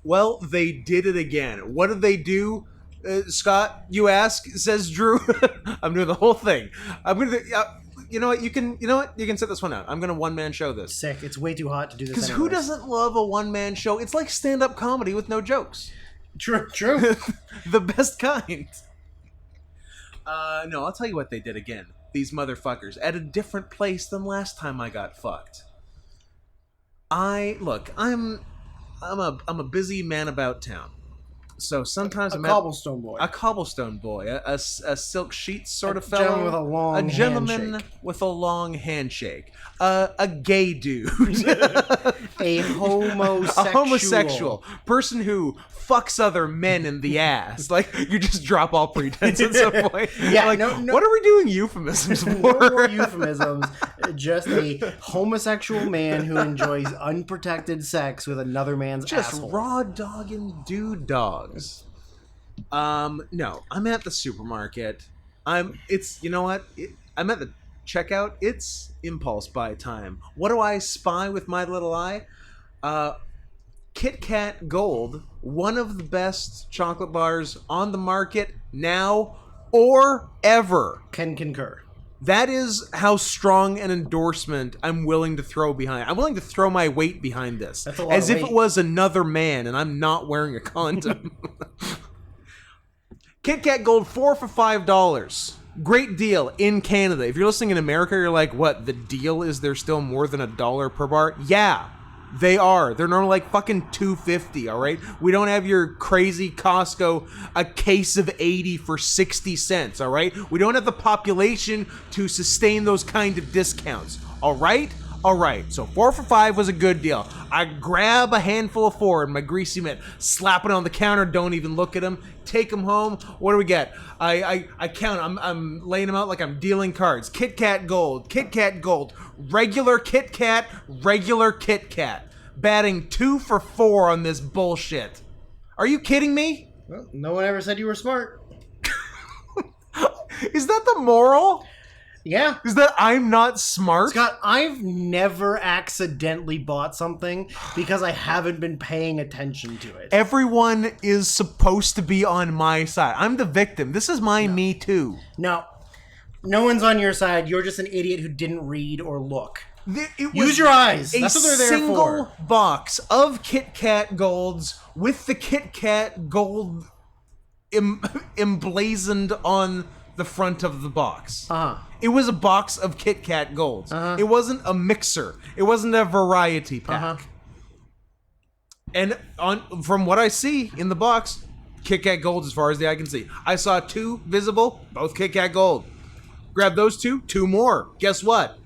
Well, they did it again. What did they do? Scott, you ask, says Drew. I'm doing the whole thing. I'm gonna. You know what? You can. You know what? You can set this one out. I'm gonna one-man show this. Sick. It's way too hot to do this. Because who doesn't love a one-man show? It's like stand-up comedy with no jokes. True. The best kind. No, I'll tell you what they did again. These motherfuckers at a different place than last time I got fucked. I'm a busy man about town. So sometimes a cobblestone boy. A cobblestone boy. A silk sheet sort of fellow. Gentleman with a long gentleman handshake. with a long handshake. A gay dude. A homosexual. A homosexual. Person who fucks other men in the ass. Like, you just drop all pretense at some point. Yeah, like, no. What are we doing euphemisms for? No more euphemisms. Just a homosexual man who enjoys unprotected sex with another man's asshole. Just raw dogging dude dogs. No, I'm at the supermarket. You know what? I'm at the checkout. It's impulse buy time. What do I spy with my little eye? KitKat Gold, one of the best chocolate bars on the market now or ever. Can concur. That is how strong an endorsement I'm willing to throw behind. I'm willing to throw my weight behind this. That's a lot as of if weight. it was another man and I'm not wearing a condom. KitKat Gold 4 for $5. Great deal in Canada. If you're listening in America, you're like, what? The deal is there still more than $1 per bar? Yeah. They are. They're normally like fucking $2.50, all right? We don't have your crazy Costco, a case of 80 for 60 cents, all right? We don't have the population to sustain those kind of discounts, all right? All right, so 4 for $5 was a good deal. I grab a handful of 4 in my greasy mitt, slap it on the counter, don't even look at them, take them home. What do we get? I count. I'm laying them out like I'm dealing cards. KitKat Gold, regular KitKat, batting 2 for 4 on this bullshit. Are you kidding me? Well, no one ever said you were smart. Is that the moral? Yeah. Is that I'm not smart? Scott, I've never accidentally bought something because I haven't been paying attention to it. Everyone is supposed to be on my side. I'm the victim. This is my Me Too. No. No one's on your side. You're just an idiot who didn't read or look. Use your eyes. That's what they're there for. A single box of KitKat Golds with the KitKat Gold emblazoned on the front of the box. Uh-huh. It was a box of KitKat Golds. Uh-huh. It wasn't a mixer. It wasn't a variety pack. Uh-huh. And from what I see in the box, KitKat Gold as far as the eye can see. I saw 2 visible, both KitKat Gold. Grab those 2 more. Guess what?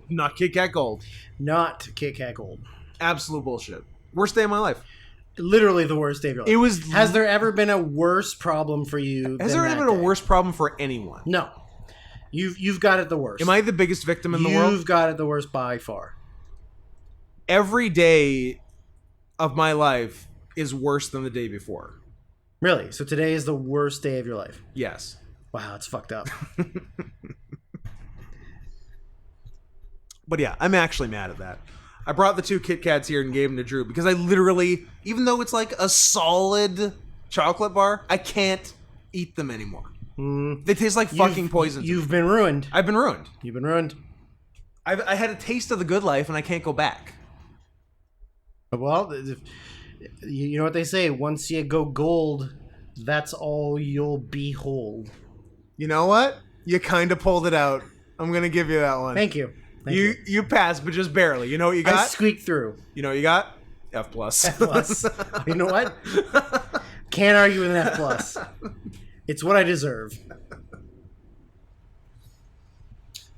Not KitKat Gold. Not KitKat Gold. Absolute bullshit. Worst day of my life. Literally the worst day of your life. It was. Has there ever been a worse problem for you? Has there ever been a worse problem for anyone? No. You've got it the worst. Am I the biggest victim in the world? You've got it the worst by far. Every day of my life is worse than the day before. Really? So today is the worst day of your life? Yes. Wow, it's fucked up. But yeah, I'm actually mad at that. I brought the 2 Kit Kats here and gave them to Drew because I literally, even though it's like a solid chocolate bar, I can't eat them anymore. They taste like fucking poison. You've been ruined. I've been ruined. You've been ruined. I had a taste of the good life and I can't go back. Well, you know what they say, once you go gold, that's all you'll behold. You know what? You kind of pulled it out. I'm going to give you that one. Thank you. You passed, but just barely. You know what you got? I squeaked through. You know what you got? F+. F+. You know what? Can't argue with an F+. It's what I deserve.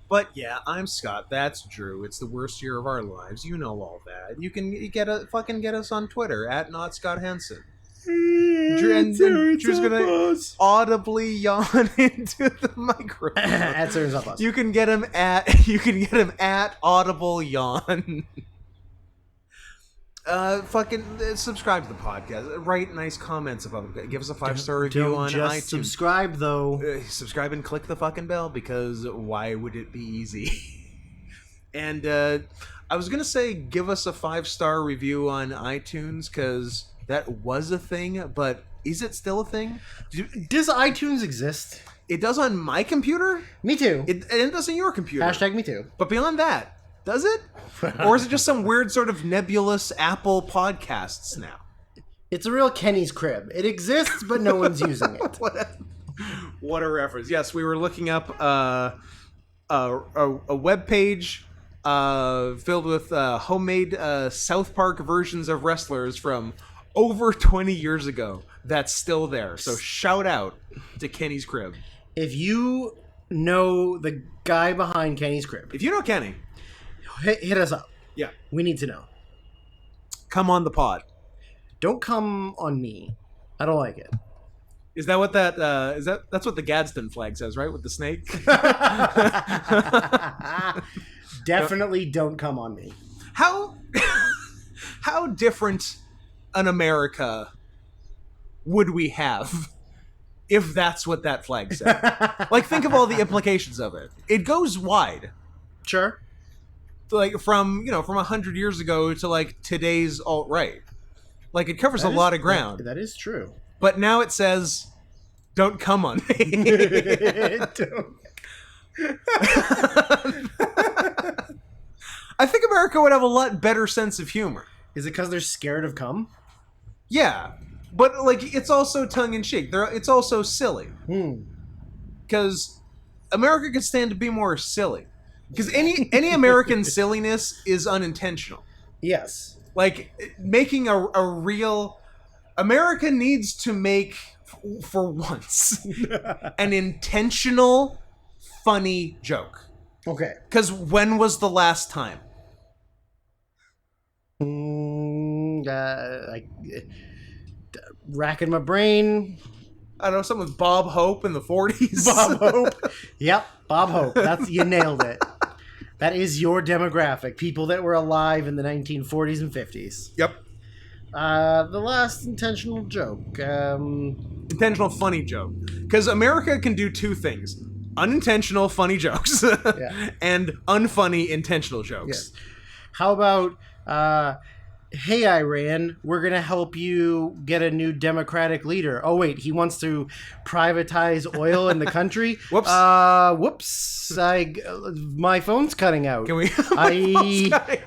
But yeah, I'm Scott. That's Drew. It's the worst year of our lives. You know all that. You can get us on Twitter at @NotScottHenson. And then Drew's gonna audibly yawn into the microphone. At Surgeons. You can get him at audible yawn. Subscribe to the podcast. Write nice comments about it. Give us a 5-star review on iTunes. Subscribe though. Subscribe and click the fucking bell because why would it be easy? And I was gonna say give us a 5-star review on iTunes because that was a thing, but is it still a thing? Does iTunes exist? It does on my computer. Me too. And it does on your computer. Hashtag me too. But beyond that, does it? Or is it just some weird sort of nebulous Apple podcasts now? It's a real Kenny's crib. It exists, but no one's using it. What a reference. Yes, we were looking up a web page filled with homemade South Park versions of wrestlers from over 20 years ago. That's still there. So shout out to Kenny's Crib. If you know the guy behind Kenny's Crib, If you know Kenny, hit us up. yeah, We need to know. come on the pod. Don't come on me. I don't like it. Is that what that's what the Gadsden flag says, right? With the snake? Definitely don't come on me. How different an America would we have if that's what that flag said? Like, think of all the implications of it. It goes wide. Sure. Like from 100 years ago to like today's alt-right. Like, it covers a lot of ground. That is true. But now it says, don't come on me. I think America would have a lot better sense of humor. Is it because they're scared of cum? Yeah. But, like, it's also tongue-in-cheek. It's also silly. Because America could stand to be more silly. Because any American silliness is unintentional. Yes. Like, making a real... America needs to make, for once, an intentional, funny joke. Okay. Because when was the last time? Racking my brain. I don't know, something with Bob Hope in the 40s. Bob Hope. Yep, Bob Hope. You nailed it. That is your demographic. People that were alive in the 1940s and 50s. Yep. The last intentional joke. Intentional funny joke. Because America can do two things. Unintentional funny jokes. And unfunny intentional jokes. Yes. How about, hey, Iran, we're going to help you get a new democratic leader. Oh, wait, he wants to privatize oil in the country? Whoops. Whoops. My phone's cutting out. Can we?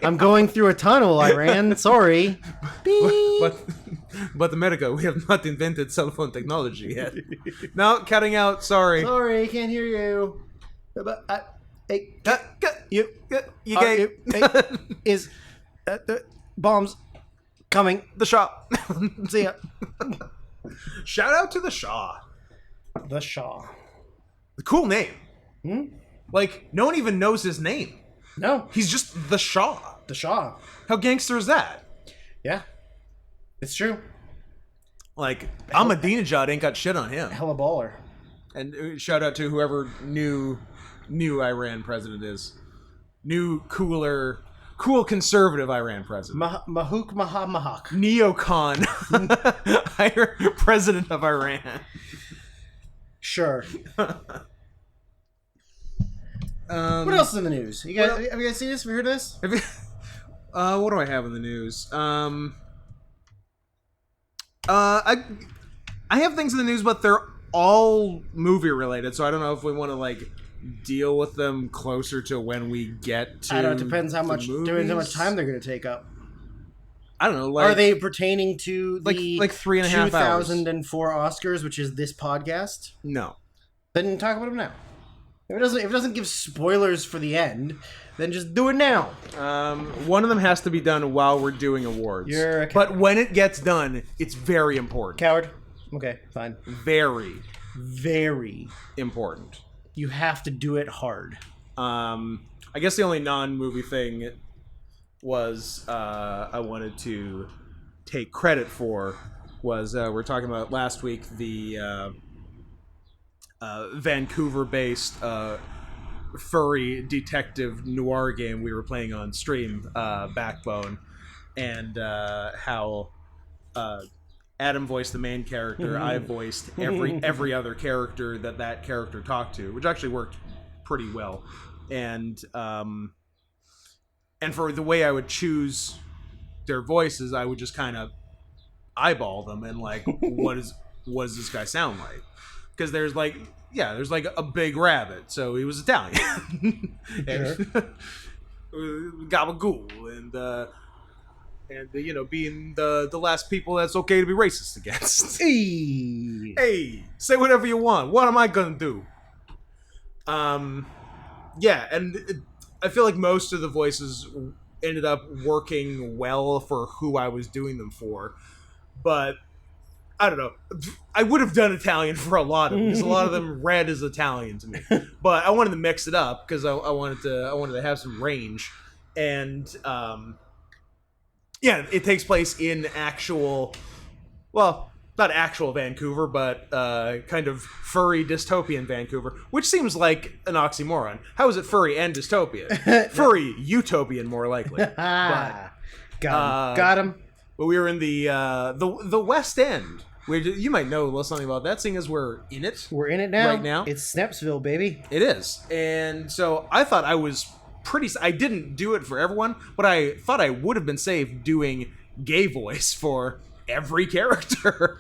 I'm going through a tunnel, Iran. Sorry. But America, we have not invented cell phone technology yet. No, cutting out. Sorry. Sorry, can't hear you. Hey, you gay. Is bombs coming? The Shah. See ya. Shout out to the Shah. The Shah. The cool name. Like, no one even knows his name. No. He's just the Shah. The Shah. How gangster is that? Yeah. It's true. Like, Ahmadinejad ain't got shit on him. Hella baller. And shout out to whoever new Iran president is. New, cool conservative Iran president. Mahouk Mahamahak. Neocon president of Iran. Sure. What else is in the news? Have you guys seen this? Have you heard of this? What do I have in the news? I have things in the news, but they're all movie related, so I don't know if we want to like deal with them closer to when we get to. I don't know. Depends how much time they're going to take up. I don't know. Like, are they pertaining to the like 3.5 hours? 2004 Oscars, which is this podcast? No. Then talk about them now. If it doesn't give spoilers for the end, then just do it now. One of them has to be done while we're doing awards. You're a coward. But when it gets done, it's very important. Coward. Okay, fine. Very, very important. You have to do it hard. I guess the only non-movie thing was I wanted to take credit for was we're talking about last week the Vancouver-based furry detective noir game we were playing on stream, Backbone, and how Adam voiced the main character. I voiced every other character that character talked to, which actually worked pretty well. And for the way I would choose their voices, I would just kind of eyeball them and like, what does this guy sound like? Because there's like a big rabbit, so he was Italian. And gabagool and you know, being the last people that's okay to be racist against. Hey, say whatever you want. What am I gonna do? Yeah, and I feel like most of the voices ended up working well for who I was doing them for, but I don't know. I would have done Italian for a lot of them, because a lot of them read as Italian to me. But I wanted to mix it up because I wanted to have some range, and yeah, it takes place in actual, well, not actual Vancouver, but kind of furry dystopian Vancouver, which seems like an oxymoron. How is it furry and dystopian? Furry utopian, more likely. But, got him. But we were in the West End. You might know a little something about that, seeing as we're in it. We're in it now. Right now. It's Snapsville, baby. It is. And so I thought I was I didn't do it for everyone, but I thought I would have been safe doing gay voice for every character.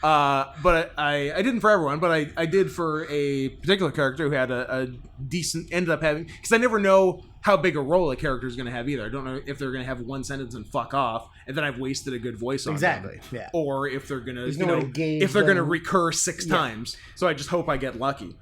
But I didn't for everyone, but I did for a particular character who had a decent, ended up having, because I never know how big a role a character is going to have either. I don't know if they're going to have one sentence and fuck off, and then I've wasted a good voice on them. Yeah. Or if they're going to, if they're going to recur 6 times. So I just hope I get lucky.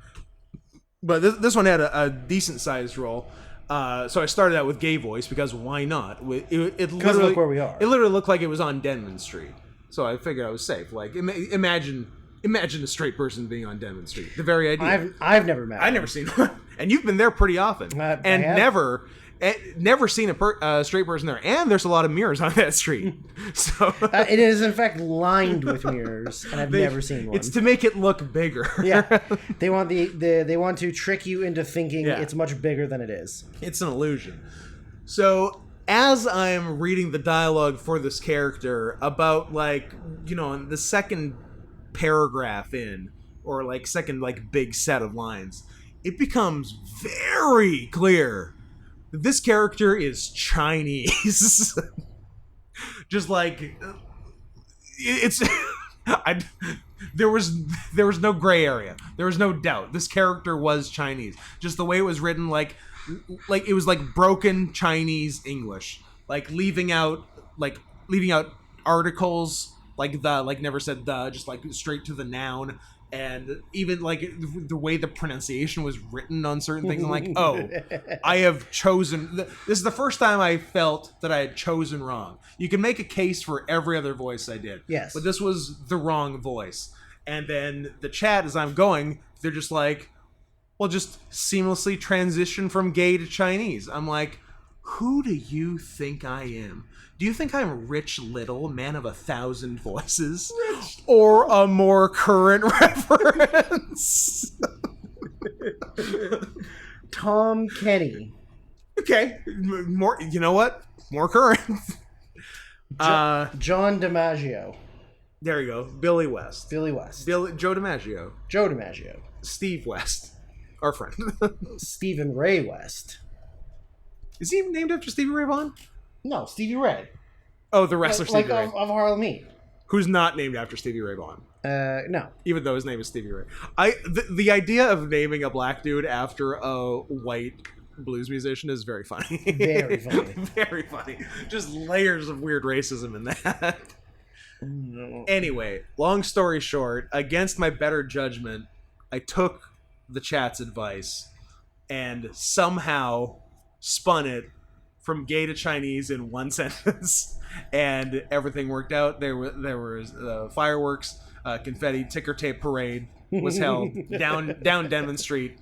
But this one had a decent sized role. So I started out with gay voice because why not? It literally, look where we are. It literally looked like it was on Denman Street. So I figured I was safe. Like, imagine a straight person being on Denman Street. The very idea. I've never met. I've never seen one, and you've been there pretty often, and never seen a straight person there. And there's a lot of mirrors on that street. So it is in fact lined with mirrors, and I've never seen one. It's to make it look bigger. Yeah, they want they want to trick you into thinking it's much bigger than it is. It's an illusion. So as I'm reading the dialogue for this character, about like, you know, the second paragraph in, or like second like big set of lines, it becomes very clear that this character is Chinese. Just like it's there was no gray area. There was no doubt. This character was Chinese. Just the way it was written, like it was like broken Chinese English, like leaving out articles, like never said the, just like straight to the noun, and even like the way the pronunciation was written on certain things. I'm like, oh, I have chosen. This is the first time I felt that I had chosen wrong. You can make a case for every other voice I did, yes, but this was the wrong voice. And then the chat, as I'm going, they're just like, well, just seamlessly transition from gay to Chinese. I'm like, who do you think I am? Do you think I'm Rich Little, man of 1,000 voices? Or a more current reference? Tom Kenny. Okay. More, you know what? More current. John DiMaggio. There you go. Billy West. Joe DiMaggio. Joe DiMaggio. Steve West. Our friend. Stephen Ray West. Is he named after Stevie Ray Vaughan? No, Stevie Ray. Oh, the wrestler Stevie Ray. Of Harlem Heat. Who's not named after Stevie Ray Vaughan. No. Even though his name is Stevie Ray. The idea of naming a black dude after a white blues musician is very funny. Very funny. Very funny. Just layers of weird racism in that. No. Anyway, long story short, against my better judgment, I took the chat's advice and somehow spun it from gay to Chinese in one sentence, and everything worked out. There was fireworks, confetti, ticker tape parade was held down Denman Street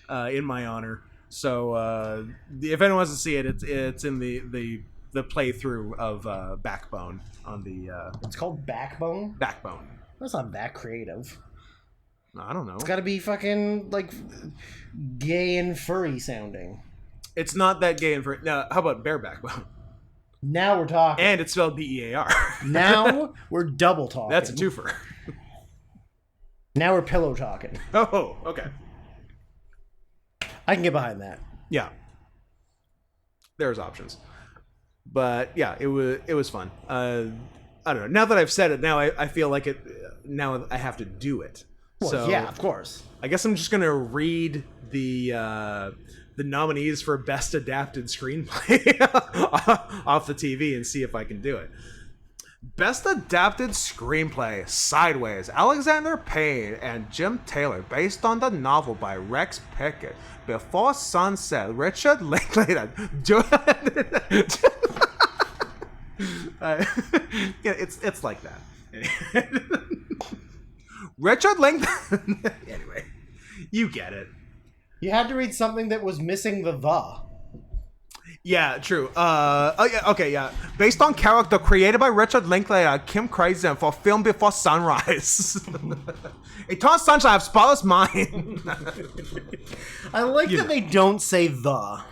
in my honor. So if anyone wants to see it, it's in the playthrough of Backbone on the. It's called Backbone. Backbone. That's not that creative. I don't know. It's got to be fucking like gay and furry sounding. It's not that gay and furry. Now, how about bareback bone? Now we're talking. And it's spelled B-E-A-R. Now we're double talking. That's a twofer. Now we're pillow talking. Oh, okay. I can get behind that. Yeah. There's options. But yeah, it was fun. I don't know. Now that I've said it, now I feel like it. Now I have to do it. Well, So yeah, of course. I guess I'm just gonna read the nominees for best adapted screenplay off the TV and see if I can do it. Best adapted screenplay: Sideways, Alexander Payne and Jim Taylor, based on the novel by Rex Pickett. Before Sunset, Richard Linklater. Yeah, it's like that. Richard Linklater. Anyway, you get it. You had to read something that was missing the. Yeah, true. Oh yeah, okay, yeah. Based on character created by Richard Linklater, Kim Crazen for Film Before Sunrise. Eternal Sunshine of Spotless Mind. I like that they don't say the.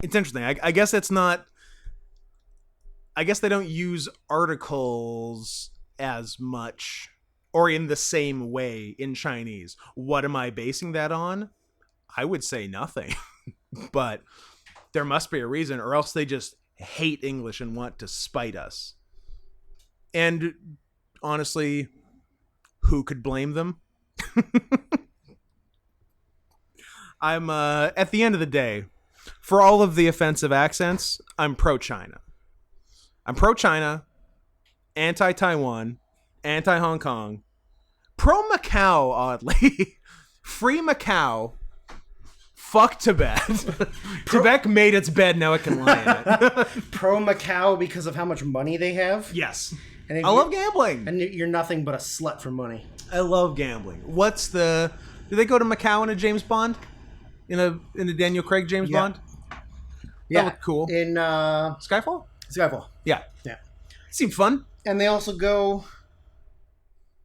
It's interesting. I guess it's not. I guess they don't use articles as much or in the same way in Chinese. What am I basing that on? I would say nothing. But there must be a reason, or else they just hate English and want to spite us. And honestly, who could blame them? I'm at the end of the day, for all of the offensive accents, I'm pro-China. I'm pro-China, anti-Taiwan, anti-Hong Kong, pro-Macau, oddly. Free Macau. Fuck Tibet. Tibet made its bed, now it can lie in it. Pro Macau because of how much money they have. Yes. And I love gambling. And you're nothing but a slut for money. I love gambling. What's the... Do they go to Macau in a James Bond? In a Daniel Craig James Bond? Yeah. That looked cool. In Skyfall? Skyfall. Yeah. Yeah. Seemed fun. And they also go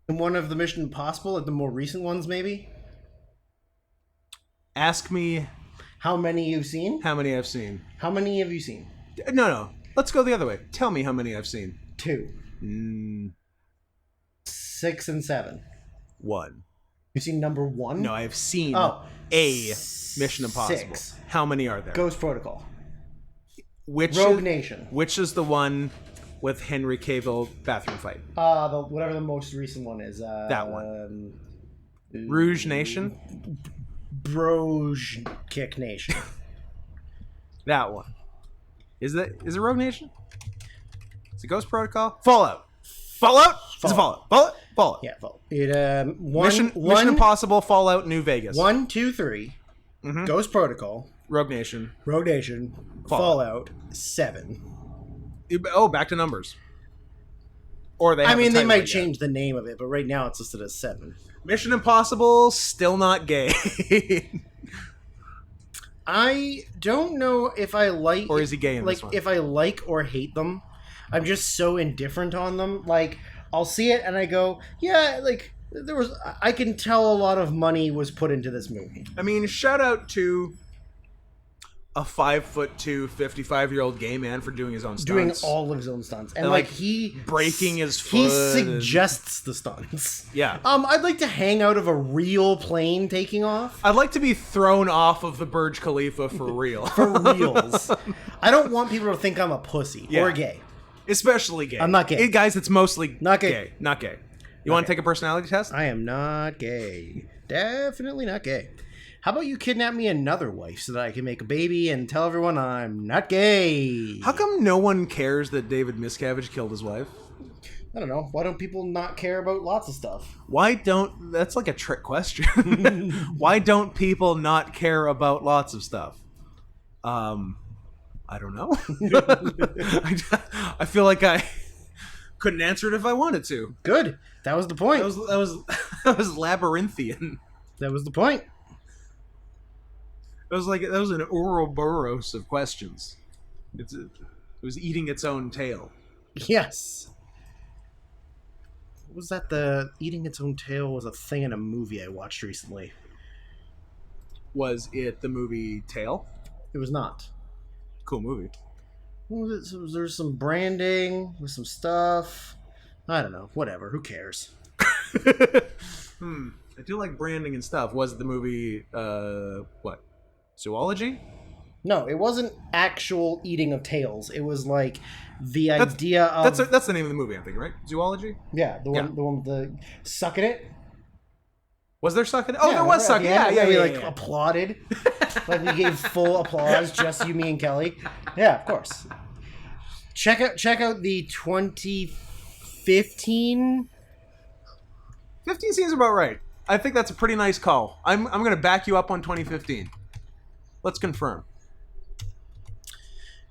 in one of the Mission Impossible, like the more recent ones maybe. Ask me how many you've seen? How many I've seen. How many have you seen? No. Let's go the other way. Tell me how many I've seen. 2. 6 and 7. 1. You've seen number 1? No, I've seen a Mission Impossible. 6. How many are there? Ghost Protocol. Rogue Nation. Which is the one with Henry Cavill bathroom fight? Whatever the most recent one is. That one. Rouge Nation? Broge Kick Nation. That one. Is it Rogue Nation? Is it Ghost Protocol? Fallout. Is it Fallout? Fallout. Yeah, Fallout. Mission Impossible, Fallout, New Vegas. 1, 2, 3. Mm-hmm. Ghost Protocol. Rogue Nation. Fallout. 7. Oh, back to numbers. Or they. They might change the name of it, but right now it's listed as 7. Mission Impossible, still not gay. I don't know if I like... Or is he gay in this one? If I like or hate them. I'm just so indifferent on them. Like, I'll see it and I go, yeah, like, I can tell a lot of money was put into this movie. I mean, shout out to a 5'2", 55-year-old gay man for doing his own stunts. Doing all of his own stunts. And he... breaking his foot. He suggests the stunts. Yeah. I'd like to hang out of a real plane taking off. I'd like to be thrown off of the Burj Khalifa for real. For reals. I don't want people to think I'm a pussy or gay. Especially gay. I'm not gay. Guys, it's mostly not gay. Not gay. You want to take a personality test? I am not gay. Definitely not gay. How about you kidnap me another wife so that I can make a baby and tell everyone I'm not gay? How come no one cares that David Miscavige killed his wife? I don't know. Why don't people not care about lots of stuff? That's like a trick question. Why don't people not care about lots of stuff? I don't know. I feel like I couldn't answer it if I wanted to. Good. That was the point. That was labyrinthian. That was the point. That was an Ouroboros of questions. It was eating its own tail. Yes. What was that? The eating its own tail was a thing in a movie I watched recently. Was it the movie Tail? It was not. Cool movie. There's some branding with some stuff. I don't know. Whatever. Who cares? I do like branding and stuff. Was it the movie, what? Zoology? No, it wasn't actual eating of tails. It was like the idea of that's the name of the movie, I'm thinking, right? Zoology. yeah, the one with the sucking it. Was there sucking? Oh, there was sucking. Yeah. We applauded, like we gave full applause, just you, me, and Kelly. Yeah, of course. Check out the 2015. 15 seems about right. I think that's a pretty nice call. I'm going to back you up on 2015. Let's confirm.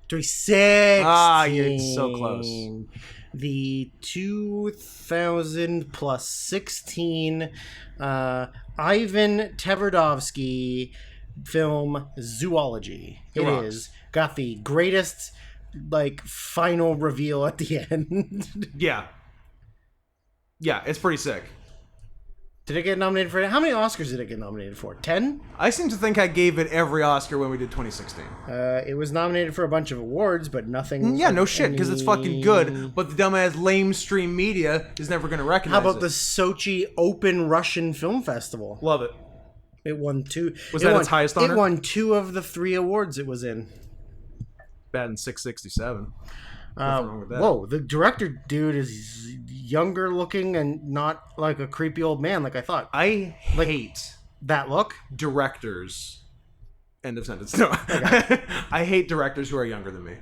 2016. Ah, you're so close. The 2000 plus 16 Ivan Tverdovsky film Zoology. It is. Got the greatest final reveal at the end. Yeah, it's pretty sick. Did it get nominated for... How many Oscars did it get nominated for? 10? I seem to think I gave it every Oscar when we did 2016. It was nominated for a bunch of awards, but nothing... Yeah, no shit, because it's fucking good, but the dumbass lamestream media is never going to recognize it. How about the Sochi Open Russian Film Festival? Love it. It won 2... Was that its highest honor? It won 2 of the 3 awards it was in. Bad in 667. Whoa, the director dude is younger looking and not like a creepy old man like I thought. I hate that look. Directors. End of sentence. No. Okay. I hate directors who are younger than me.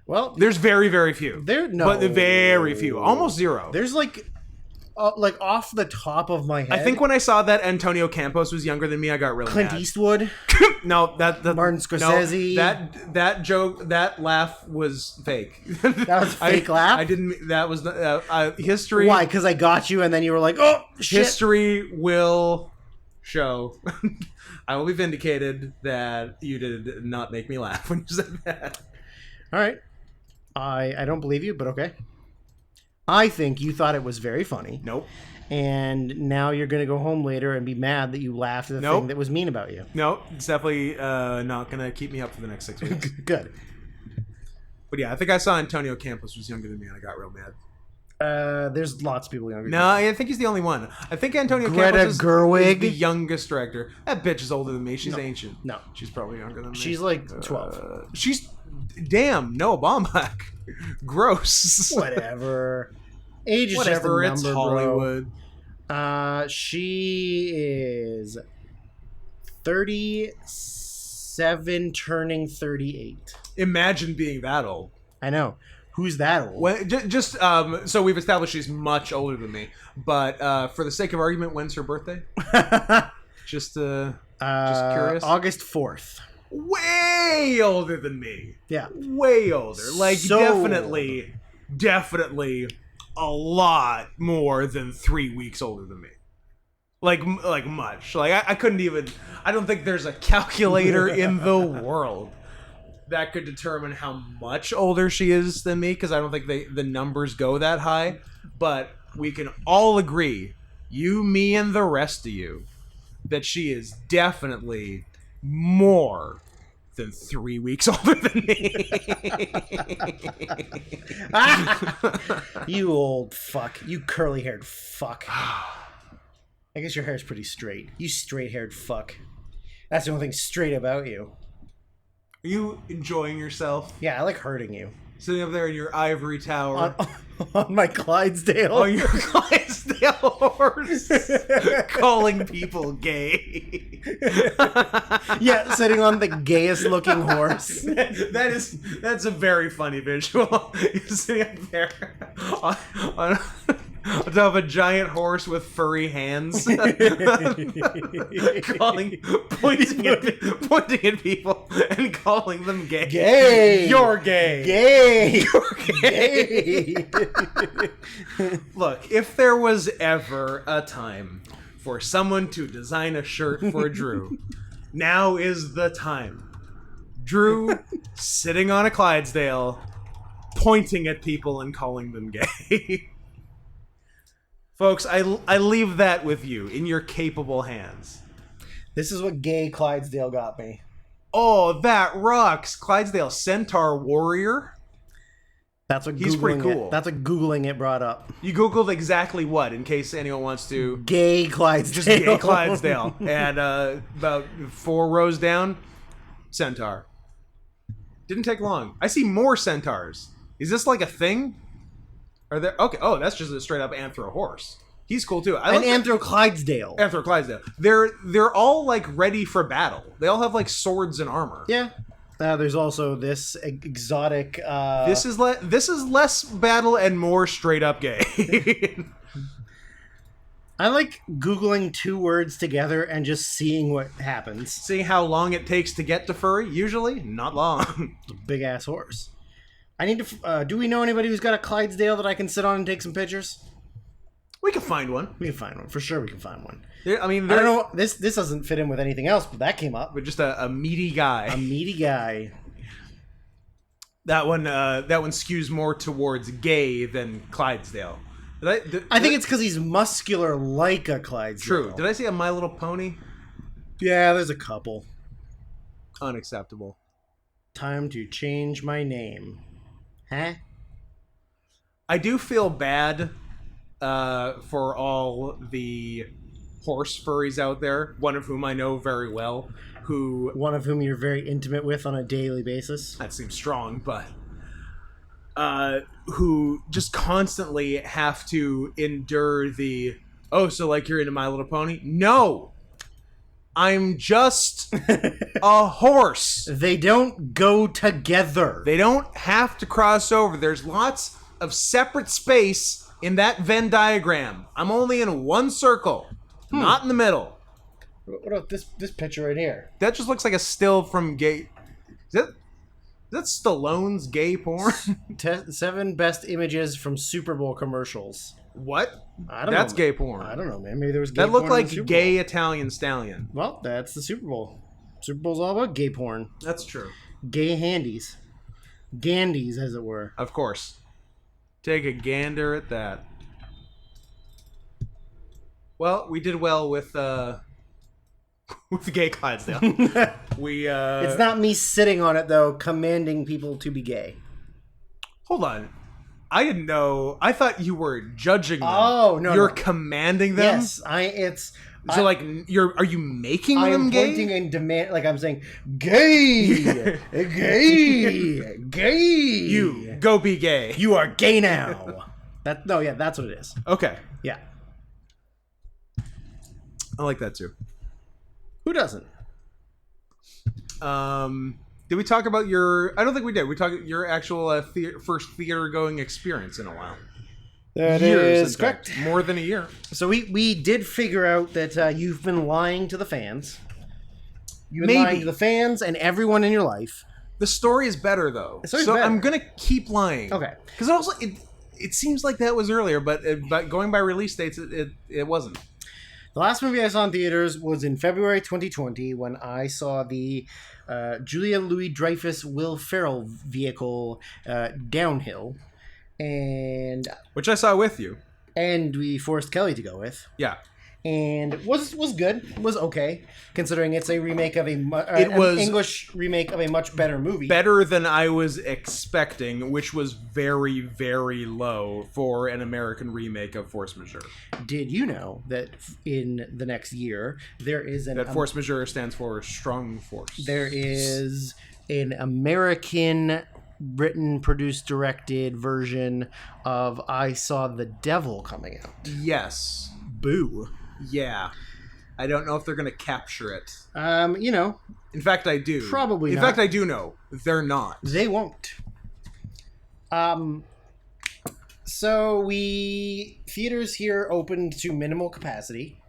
Well, there's very, very few. But very few. Almost zero. There's off the top of my head. I think when I saw that Antonio Campos was younger than me, I got really Clint mad. Eastwood. No, that Martin Scorsese. No, that joke, that laugh was fake. That was fake laugh. I didn't. That was history. Why? Because I got you, and then you were like, "Oh shit!" History will show. I will be vindicated that you did not make me laugh when you said that. All right, I don't believe you, but okay. I think you thought it was very funny. Nope. And now you're going to go home later and be mad that you laughed at the thing that was mean about you. Nope. It's definitely not going to keep me up for the next 6 weeks. Good. But yeah, I think I saw Antonio Campos was younger than me and I got real mad. There's lots of people younger than me. No, I think he's the only one. I think Antonio Campos is the youngest director. That bitch is older than me. She's ancient. No. She's probably younger than me. She's like 12. She's... Damn, Noah Baumbach. Gross. Whatever. Age is whatever, just a number, it's Hollywood. She is 37 turning 38. Imagine being that old. I know. Who's that old? Well, so we've established she's much older than me, but for the sake of argument, when's her birthday? just curious. August 4th. Way older than me. Yeah. Way older. Definitely a lot more than 3 weeks older than me. Like much. I couldn't even... I don't think there's a calculator in the world that could determine how much older she is than me, because I don't think the numbers go that high. But we can all agree, you, me, and the rest of you, that she is definitely more than 3 weeks older than me. You old fuck. You curly-haired fuck. I guess your hair's pretty straight. You straight-haired fuck. That's the only thing straight about you. Are you enjoying yourself? Yeah, I like hurting you. Sitting up there in your ivory tower. On my Clydesdale. On your Clydesdale horse. Calling people gay. Yeah, sitting on the gayest looking horse. That's a very funny visual. You're sitting up there on top of a giant horse with furry hands. pointing at people and calling them gay. Gay. You're gay. Gay. You're gay. Look, if there was ever a time for someone to design a shirt for Drew, now is the time. Drew sitting on a Clydesdale, pointing at people and calling them gay. Folks, I leave that with you in your capable hands. This is what gay Clydesdale got me. Oh, that rocks. Clydesdale Centaur Warrior. That's what he's pretty cool. That's what Googling it brought up. You Googled exactly what, in case anyone wants to... Gay Clydesdale. Just gay Clydesdale. And about 4 rows down, Centaur. Didn't take long. I see more centaurs. Is this like a thing? Are there? Okay. Oh, that's just a straight up anthro horse. He's cool too. An Anthro Clydesdale. Anthro Clydesdale. They're all like ready for battle. They all have like swords and armor. Yeah. There's also this exotic. This is less battle and more straight up gay. I like Googling 2 words together and just seeing what happens. Seeing how long it takes to get to furry. Usually, not long. It's a big ass horse. I need to. Do we know anybody who's got a Clydesdale that I can sit on and take some pictures? We can find one. We can find one for sure. We can find one. I mean, I don't know. This doesn't fit in with anything else, but that came up. But just a meaty guy. A meaty guy. That one skews more towards gay than Clydesdale. I think it's because he's muscular like a Clydesdale. True. Did I see a My Little Pony? Yeah, there's a couple. Unacceptable. Time to change my name. Huh? I do feel bad for all the horse furries out there, one of whom I know very well, one of whom you're very intimate with on a daily basis. That seems strong, but who just constantly have to endure the, oh, so like you're into My Little Pony? No! I'm just a horse. They don't go together. They don't have to cross over. There's lots of separate space in that Venn diagram. I'm only in one circle, not in the middle. What about this picture right here? That just looks like a still from gay. Is that Stallone's gay porn? 7 best images from Super Bowl commercials. What? I don't know. That's gay porn. I don't know, man. Maybe there was gay that looked porn in like the Super gay Bowl. Italian stallion. Well, that's the Super Bowl. Super Bowl's all about gay porn. That's true. Gay handies. Gandies, as it were. Of course. Take a gander at that. Well, we did well with the gay Clydesdale. It's not me sitting on it, though, commanding people to be gay. Hold on. I didn't know. I thought you were judging them. Oh, no. You're commanding them? Yes. Are you making I them am gay? pointing and demand, like I'm saying, gay, gay, gay. You go be gay. You are gay now. That's what it is. Okay. Yeah. I like that too. Who doesn't? Did we talk about your... I don't think we did. We talked your actual first theater-going experience in a while. That Years, is correct. fact. More than a year. So we did figure out that you've been lying to the fans. You've been lying to the fans and everyone in your life. The story is better, though. So better. I'm going to keep lying. Okay. Because also, it seems like that was earlier, but going by release dates, it wasn't. The last movie I saw in theaters was in February 2020 when I saw the Julia Louis-Dreyfus Will Ferrell vehicle Downhill, which I saw with you, and we forced Kelly to go with. Yeah, and was good. Was okay considering it's a remake of an English remake of a much better movie. Better than I was expecting, which was very, very low for an American remake of Force Majeure. Did you know that in the next year there is that Force Majeure stands for strong force? There is an American written, produced, directed version of I Saw the Devil coming out. Yes. Boo. Yeah. I don't know if they're going to capture it. In fact, I do. Probably not. In fact, I do know. They're not. They won't. So theaters here opened to minimal capacity.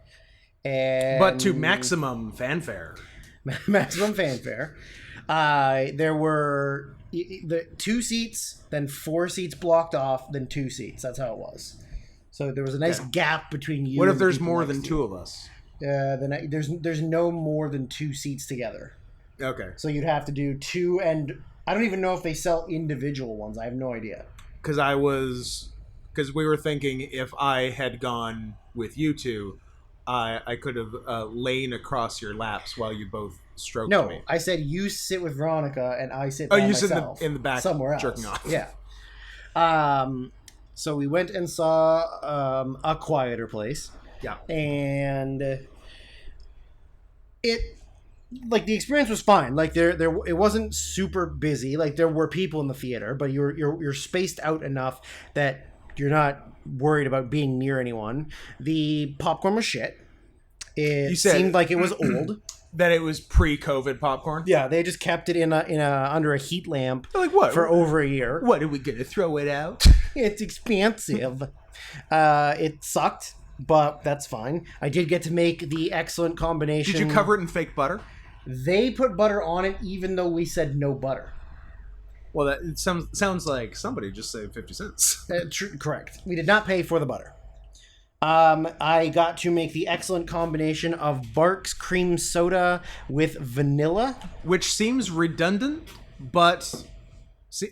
But to maximum fanfare. Maximum fanfare. There were the 2 seats, then 4 seats blocked off, then 2 seats. That's how it was. So there was a nice gap between you. What if and there's the more next than to 2 you. of us? Then there's no more than 2 seats together. Okay. So you'd have to do 2, and I don't even know if they sell individual ones. I have no idea. Because we were thinking if I had gone with you two, I could have lain across your laps while you both stroked me. No, I said you sit with Veronica and I sit by myself. Sit in the back somewhere else. jerking off. Yeah. So we went and saw A Quieter Place. Yeah. And like the experience was fine. Like there it wasn't super busy. Like there were people in the theater, but you're spaced out enough that you're not worried about being near anyone. The popcorn was shit. It seemed like it was old. That it was pre-COVID popcorn. Yeah, they just kept it in a under a heat lamp like what? For over a year. What, are we gonna throw it out? It's expensive. It sucked, but that's fine. I did get to make the excellent combination. Did you cover it in fake butter? They put butter on it, even though we said no butter. Well, that sounds like somebody just saved 50 cents. Correct. We did not pay for the butter. I got to make the excellent combination of Barq's cream soda with vanilla. Which seems redundant, but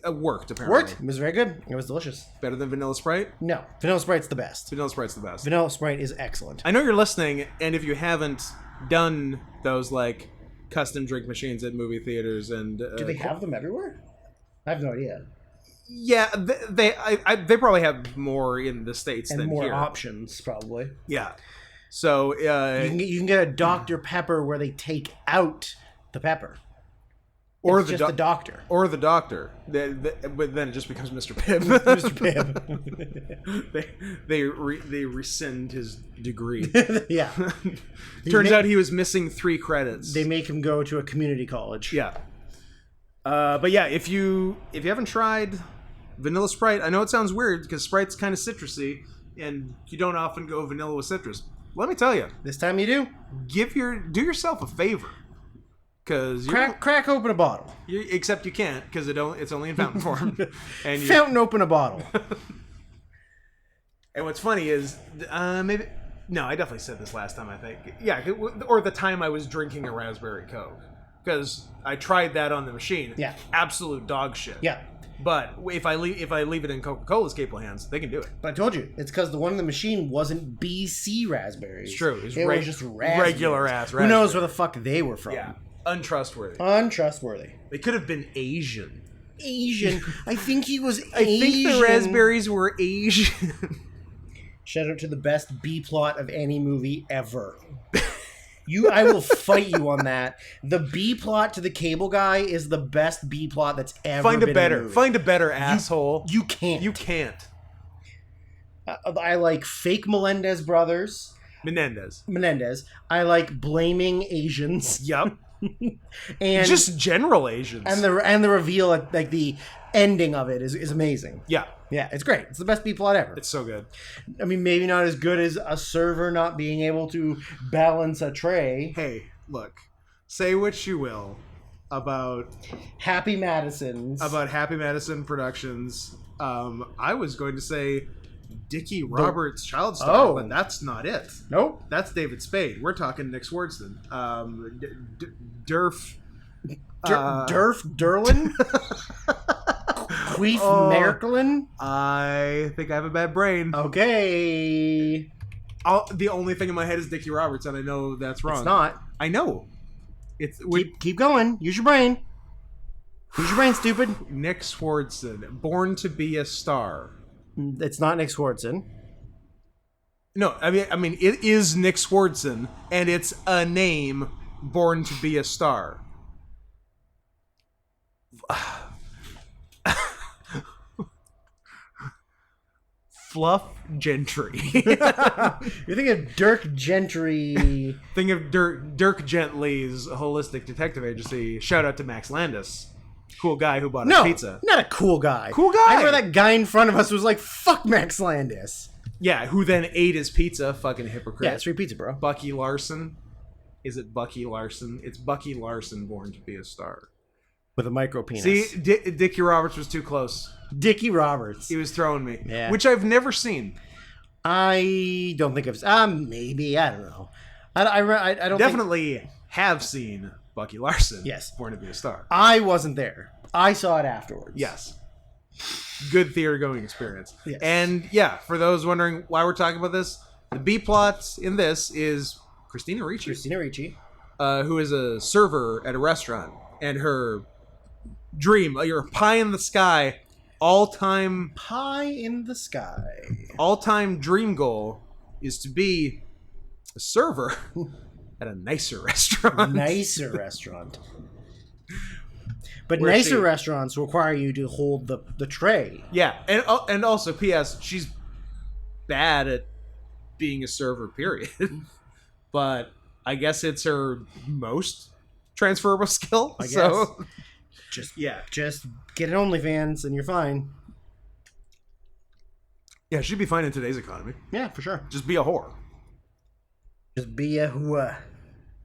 worked, apparently. Worked. It was very good. It was delicious. Better than Vanilla Sprite? No. Vanilla Sprite's the best. Vanilla Sprite's the best. Vanilla Sprite is excellent. I know you're listening, and if you haven't done those, like, custom drink machines at movie theaters and... Do they have them everywhere? I have no idea. Yeah, they probably have more in the States and than more here. Options, probably. Yeah. So... you can get a Dr. Pepper where they take out the pepper. Or it's just the doctor. Or the doctor. But then it just becomes Mr. Pibb. Mr. Pibb. they rescind his degree. Yeah. Turns out he was missing 3 credits. They make him go to a community college. Yeah. But yeah, if you haven't tried Vanilla Sprite, I know it sounds weird because Sprite's kind of citrusy, and you don't often go vanilla with citrus. Let me tell you. This time you do. Do yourself a favor. Because crack open a bottle. Except you can't because it's only in fountain form. And fountain open a bottle. And what's funny is I definitely said this last time. I think or the time I was drinking a raspberry Coke because I tried that on the machine. Yeah, absolute dog shit. Yeah. But if I leave it in Coca-Cola's capable hands, they can do it. But I told you, it's because the one in the machine wasn't BC raspberries. It's true. It was just regular ass raspberries. Who knows where the fuck they were from? Yeah. Untrustworthy. They could have been Asian. I think he was Asian. I think the raspberries were Asian. Shout out to the best B plot of any movie ever. I will fight you on that. The B plot to the cable guy is the best B plot that's ever Find been a better. in a movie. Find a better asshole. You can't. You can't. I like fake Menendez brothers. Menendez. I like blaming Asians. Yup. And just general Asians. And the reveal at like the ending of it is amazing. Yeah. Yeah, it's great. It's the best B plot ever. It's so good. I mean, maybe not as good as a server not being able to balance a tray. Hey, look. Say what you will about Happy Madison Productions. I was going to say Dickie Roberts Child Star, but that's not it. Nope. That's David Spade. We're talking Nick Swardson. Durf Derlin? Queef Merklin? I think I have a bad brain. Okay. The only thing in my head is Dickie Roberts, and I know that's wrong. It's not. I know. Keep going. Use your brain. Use your brain, stupid. Nick Swardson, Born to be a Star. It's not Nick Swardson. No, I mean, it is Nick Swardson, and it's a name, Born to be a Star. Fluff Gentry. You're thinking of Dirk Gentry. Think of Dirk Gently's Holistic Detective Agency. Shout out to Max Landis. Cool guy who bought us pizza. Not a cool guy. Cool guy. I remember that guy in front of us was like, fuck Max Landis. Yeah, who then ate his pizza. Fucking hypocrite. Yeah, it's free pizza, bro. Bucky Larson. Is it Bucky Larson? It's Bucky Larson, Born to be a Star. With a micro penis. See, Dickie Roberts was too close. Dickie Roberts. He was throwing me. Yeah. Which I've never seen. I don't think I've... maybe. I don't know. I don't Definitely have seen Bucky Larson. Yes. Born to be a Star. I wasn't there. I saw it afterwards. Yes. Good theater going experience. Yes. And yeah, for those wondering why we're talking about this, the B plot in this is Christina Ricci. Who is a server at a restaurant. And her dream, your pie in the sky, all-time dream goal is to be a server at a nicer restaurant. Nicer restaurant. But Where nicer she- restaurants require you to hold the tray. Yeah, and also, P.S. She's bad at being a server, period. But I guess it's her most transferable skill. I guess. So Just yeah, just get an OnlyFans and you're fine. yeah, she'd be fine in today's economy. Yeah, for sure. Just be a whore. Just be a hua.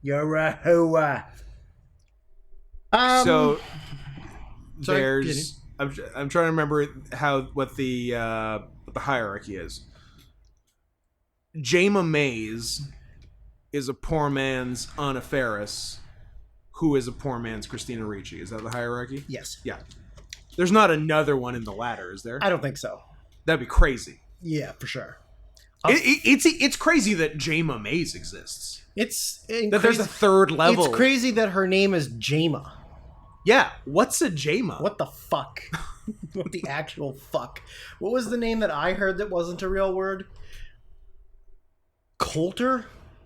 You're a hua. So sorry, there's I'm trying to remember what the hierarchy is. Jama Mays is a poor man's Anna Faris, who is a poor man's Christina Ricci. Is that the hierarchy? Yes. Yeah. There's not another one in the ladder, is there? I don't think so. That'd be crazy. Yeah, for sure. It's crazy that Jama Mays exists. It's That there's a third level. It's crazy that her name is Jama. Yeah. What's a Jama? What the fuck? What the actual fuck? What was the name that I heard that wasn't a real word? Coulter?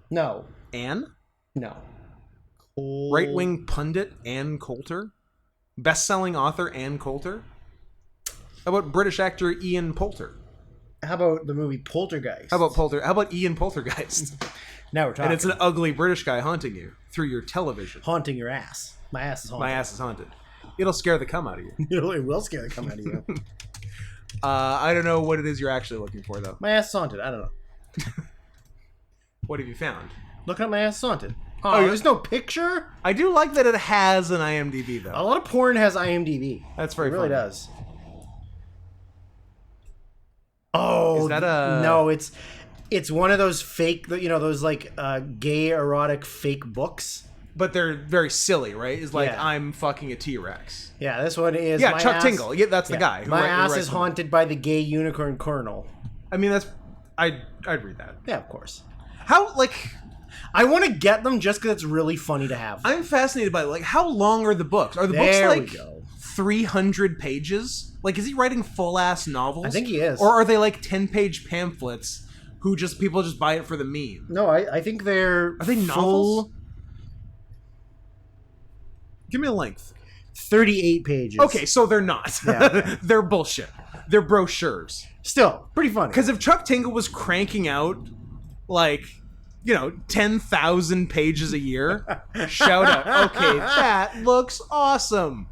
No. Ann? No. Right-wing pundit Ann Coulter? Best-selling author Ann Coulter? How about British actor Ian Poulter? How about the movie Poltergeist? How about Ian Poltergeist? Now we're talking. And it's an ugly British guy haunting you through your television. Haunting your ass. My ass is haunted. My ass is haunted. It'll scare the cum out of you. It will scare the come out of you. I don't know what it is you're actually looking for, though. My ass is haunted. I don't know. What have you found? Looking at my ass is haunted. Oh, there's no picture? I do like that it has an IMDb, though. A lot of porn has IMDb. That's very It really funny. does. Oh, Is that a... no? It's one of those fake, those like gay erotic fake books. But they're very silly, right? It's like, Yeah. I'm fucking a T-Rex. Yeah, this one is. Yeah, my Chuck ass, Tingle. Yeah, that's the guy. My ass writes is them. haunted by the gay unicorn colonel. I mean, I'd read that. Yeah, of course. How, like... I want to get them just because it's really funny to have. I'm fascinated by, like, how long are the books? Are the There books, we like, go. 300 pages? Like, is he writing full-ass novels? I think he is. Or are they, like, 10-page pamphlets people just buy it for the meme? No, I think they're. Are they novels? Give me a length. 38 pages. Okay, so they're not. Yeah. They're bullshit. They're brochures. Still, pretty funny. Because if Chuck Tingle was cranking out, like, 10,000 pages a year, shout out, okay, that looks awesome.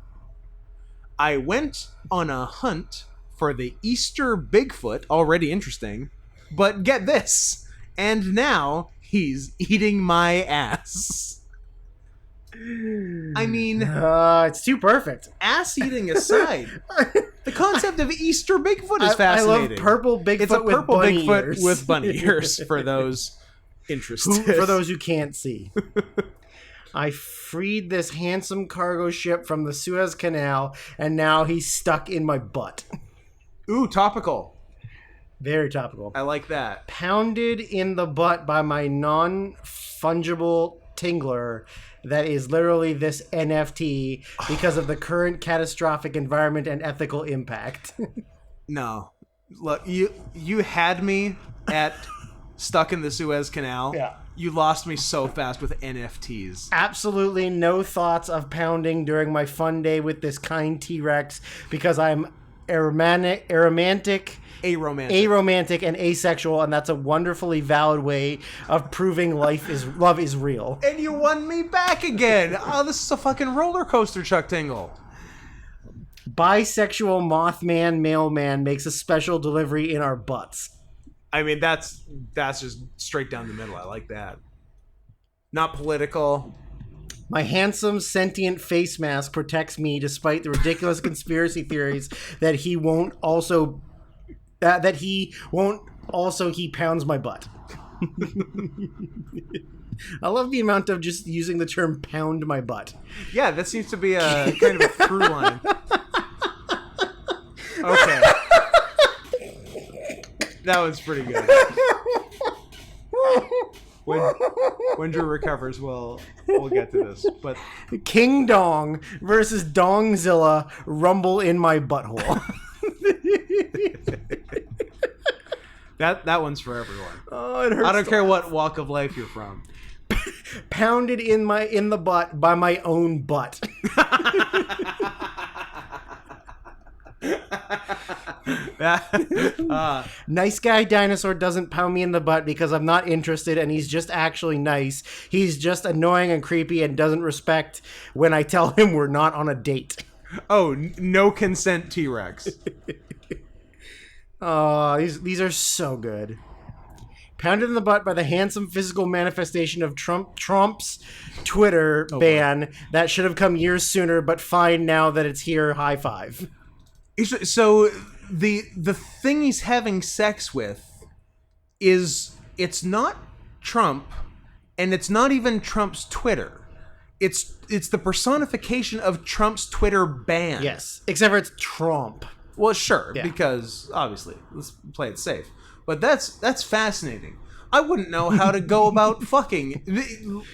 I went on a hunt for the Easter Bigfoot, already interesting, but get this, and now he's eating my ass. I mean, it's too perfect. ass eating aside, the concept of Easter Bigfoot is I fascinating. love purple Bigfoot It's a with purple bunny Bigfoot ears. with bunny ears for those interested. For those who can't see. I freed this handsome cargo ship from the Suez Canal, and now he's stuck in my butt. Ooh, topical. Very topical. I like that. Pounded in the butt by my non-fungible tingler that is literally this NFT because of the current catastrophic environment and ethical impact. No. Look, you had me at stuck in the Suez Canal. Yeah. You lost me so fast with NFTs. Absolutely no thoughts of pounding during my fun day with this kind T-Rex because I'm aromantic, aromantic and asexual, and that's a wonderfully valid way of proving love is real. And you won me back again. Oh, this is a fucking roller coaster, Chuck Tingle. Bisexual Mothman mailman makes a special delivery in our butts. I mean, that's just straight down the middle. I like that. Not political. My handsome sentient face mask protects me despite the ridiculous conspiracy theories that he pounds my butt. I love the amount of just using the term pound my butt. Yeah, that seems to be a kind of a through line. Okay. That was pretty good. When Drew recovers, we'll get to this. But King Dong versus Dongzilla rumble in my butthole. that one's for everyone. Oh, it hurts. I don't care what walk of life you're from. Pounded in the butt by my own butt. Nice guy dinosaur doesn't pound me in the butt because I'm not interested and he's just actually nice. He's just annoying and creepy and doesn't respect when I tell him we're not on a date. Oh, no consent T-Rex. Oh, these are so good. Pounded in the butt by the handsome physical manifestation of Trump's Twitter ban that should have come years sooner, but fine now that it's here. High five. So the thing he's having sex with it's not Trump, and it's not even Trump's Twitter. It's the personification of Trump's Twitter ban. Yes, except for it's Trump. Well, sure, because obviously, let's play it safe. But that's fascinating. I wouldn't know how to go about fucking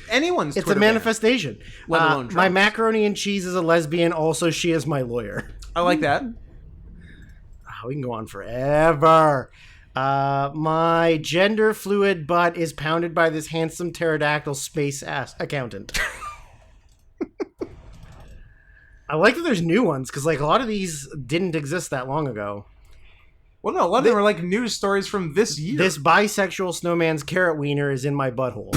anyone's It's Twitter a manifestation. Let alone my Trump's. macaroni and cheese is a lesbian. Also, she is my lawyer. I like that. We can go on forever. My gender fluid butt is pounded by this handsome pterodactyl space ass accountant. I like that there's new ones because like a lot of these didn't exist that long ago. Well, no, a lot of them are like news stories from this year. This bisexual snowman's carrot wiener is in my butthole.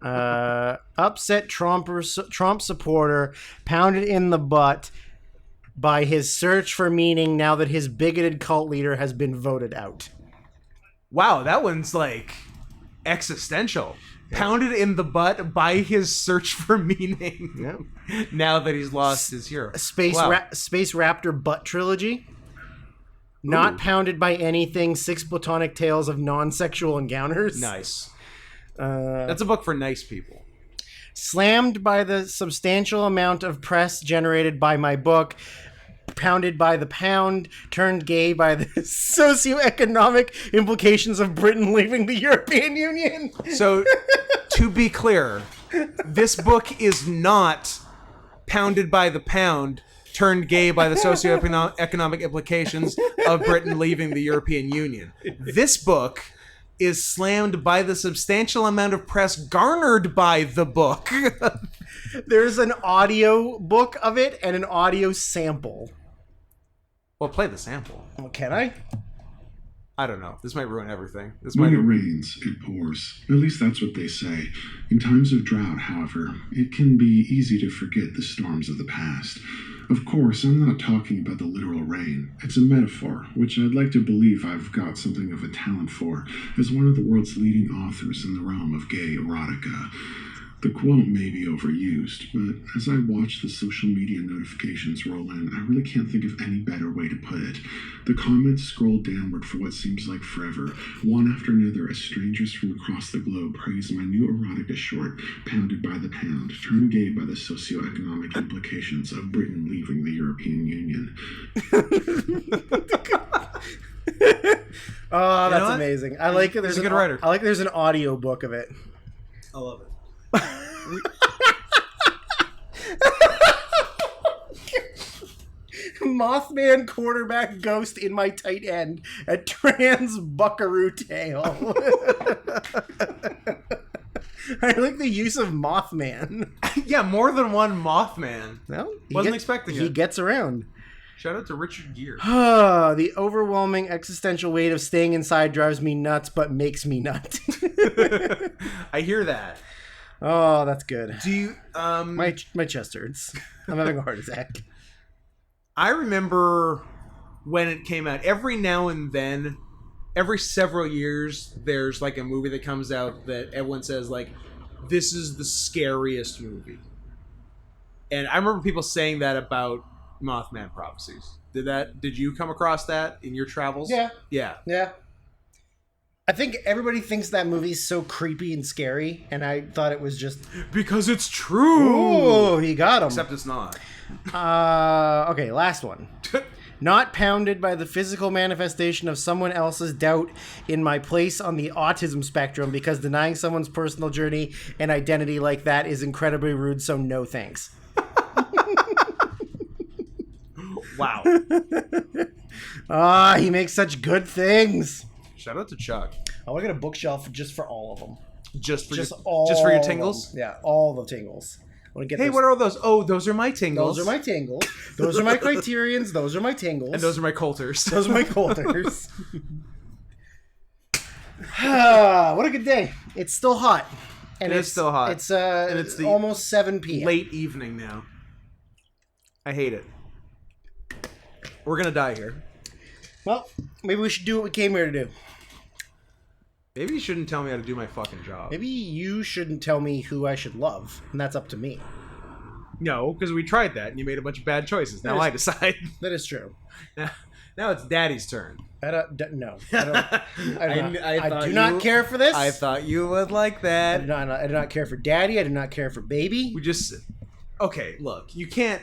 Upset Trump supporter pounded in the butt by his search for meaning now that his bigoted cult leader has been voted out. Wow, that one's like existential. Pounded in the butt by his search for meaning. Now that he's lost his hero. Space Raptor butt trilogy. Not pounded by anything. 6 platonic tales of non-sexual encounters. Nice. That's a book for nice people. Slammed by the substantial amount of press generated by my book. Pounded by the pound. Turned gay by the socioeconomic implications of Britain leaving the European Union. So, to be clear, this book is not pounded by the pound, turned gay by the socioeconomic implications of Britain leaving the European Union. This book is slammed by the substantial amount of press garnered by the book. There's an audio book of it and an audio sample. Well, play the sample. Well, can I? I don't know. This might ruin everything. When it rains, it pours. At least that's what they say. In times of drought, however, it can be easy to forget the storms of the past. Of course, I'm not talking about the literal rain. It's a metaphor, which I'd like to believe I've got something of a talent for, as one of the world's leading authors in the realm of gay erotica. The quote may be overused, but as I watch the social media notifications roll in, I really can't think of any better way to put it. The comments scroll downward for what seems like forever. One after another, as strangers from across the globe praise my new erotica short, Pounded by the Pound, turned gay by the socioeconomic implications of Britain leaving the European Union. Oh, that's amazing. I like it. He's a good writer. I like there's an audio book of it. I love it. Mothman quarterback ghost in my tight end. A trans buckaroo tale. I like the use of Mothman. Yeah, more than one Mothman. Well, Wasn't expecting it. He gets around. Shout out to Richard Gere. The overwhelming existential weight of staying inside drives me nuts, but makes me nut. I hear that. Oh, that's good. Do you My chest hurts. I'm having a heart attack. I remember when it came out. Every now and then, every several years, there's like a movie that comes out that everyone says like, this is the scariest movie. And I remember people saying that about Mothman Prophecies. Did you come across that in your travels? Yeah. Yeah. I think everybody thinks that movie's so creepy and scary, and I thought it was just... Because it's true! Oh, he got him. Except it's not. Okay, last one. Not pounded by the physical manifestation of someone else's doubt in my place on the autism spectrum, because denying someone's personal journey and identity like that is incredibly rude, so no thanks. Wow. He makes such good things. Shout out to Chuck. I'll look at a bookshelf just for all of them. Just for all your of tingles? them. Yeah, all the tingles. I want to get Hey, those. what are those? Oh, those are my tingles. Those are my tingles. Those are my criterions. Those are my tingles. And those are my coulters. Those are my coulters. What a good day. It's still hot. And it's still hot. It's almost 7 p.m. Late evening now. I hate it. We're gonna die here. Well, maybe we should do what we came here to do. Maybe you shouldn't tell me how to do my fucking job. Maybe you shouldn't tell me who I should love, and that's up to me. No, because we tried that and you made a bunch of bad choices. Now I decide. That is true. Now it's Daddy's turn. No. I do you- not care for this. I thought you would like that. I do not care for Daddy. I do not care for Baby. Okay, look, you can't.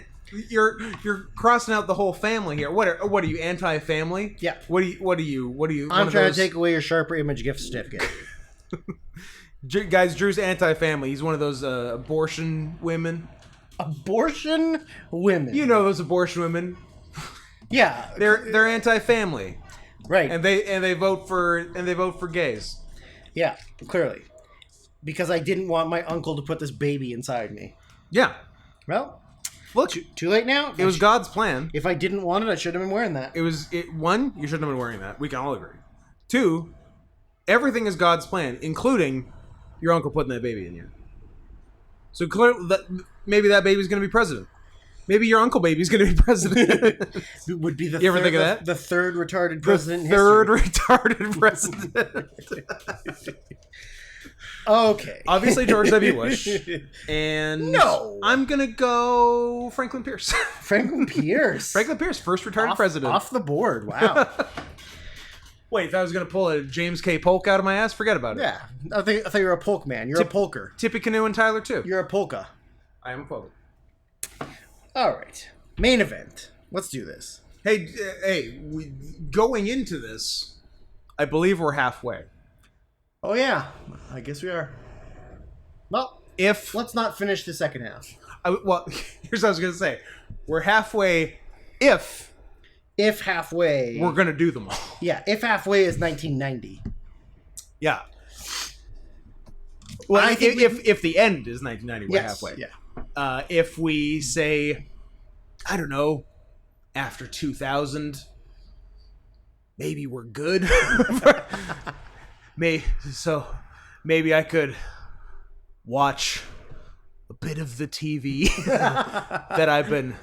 You're crossing out the whole family here. What are you, anti-family? Yeah. What are you? I'm trying to take away your Sharper Image gift certificate. Guys, Drew's anti-family. He's one of those abortion women. Abortion women. You know those abortion women. Yeah. They're anti-family. Right. And they vote for gays. Yeah, clearly. Because I didn't want my uncle to put this baby inside me. Yeah. Well, look, too late now. It was God's plan. If I didn't want it, I should have been wearing that. One, you shouldn't have been wearing that. We can all agree. Two, everything is God's plan, including your uncle putting that baby in you. So clearly, maybe that baby's going to be president. Maybe your uncle baby's going to be president. It would be you ever think of that? The third retarded president in retarded president. Okay. Obviously George W. Bush. And no, I'm going to go Franklin Pierce. Franklin Pierce. Franklin Pierce, first retired president. Off the board. Wow. Wait, if I was going to pull a James K. Polk out of my ass, forget about it. Yeah. I thought you were a polk man. You're a polker. Tippy Canoe and Tyler, too. You're a polka. I am a polka. All right. Main event. Let's do this. Hey, going into this, I believe we're halfway. Oh, yeah. I guess we are. Well, let's not finish the second half. Here's what I was going to say. We're halfway if halfway. We're going to do them all. Yeah, if halfway is 1990. Yeah. Well, if the end is 1990, we're halfway. Yeah. If we say, I don't know, after 2000, maybe we're good. Maybe I could watch a bit of the TV that I've been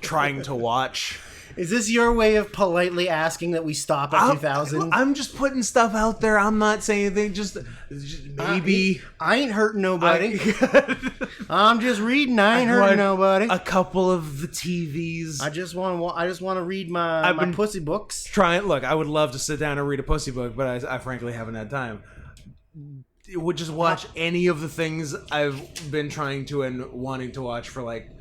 trying to watch. Is this your way of politely asking that we stop at 2000? I'm just putting stuff out there. I'm not saying anything. Just maybe. I ain't hurting nobody. I'm just reading. I ain't hurting nobody. A couple of the TVs. I just want to read my pussy books. Look, I would love to sit down and read a pussy book, but I frankly haven't had time. Would just watch any of the things I've been trying to and wanting to watch for like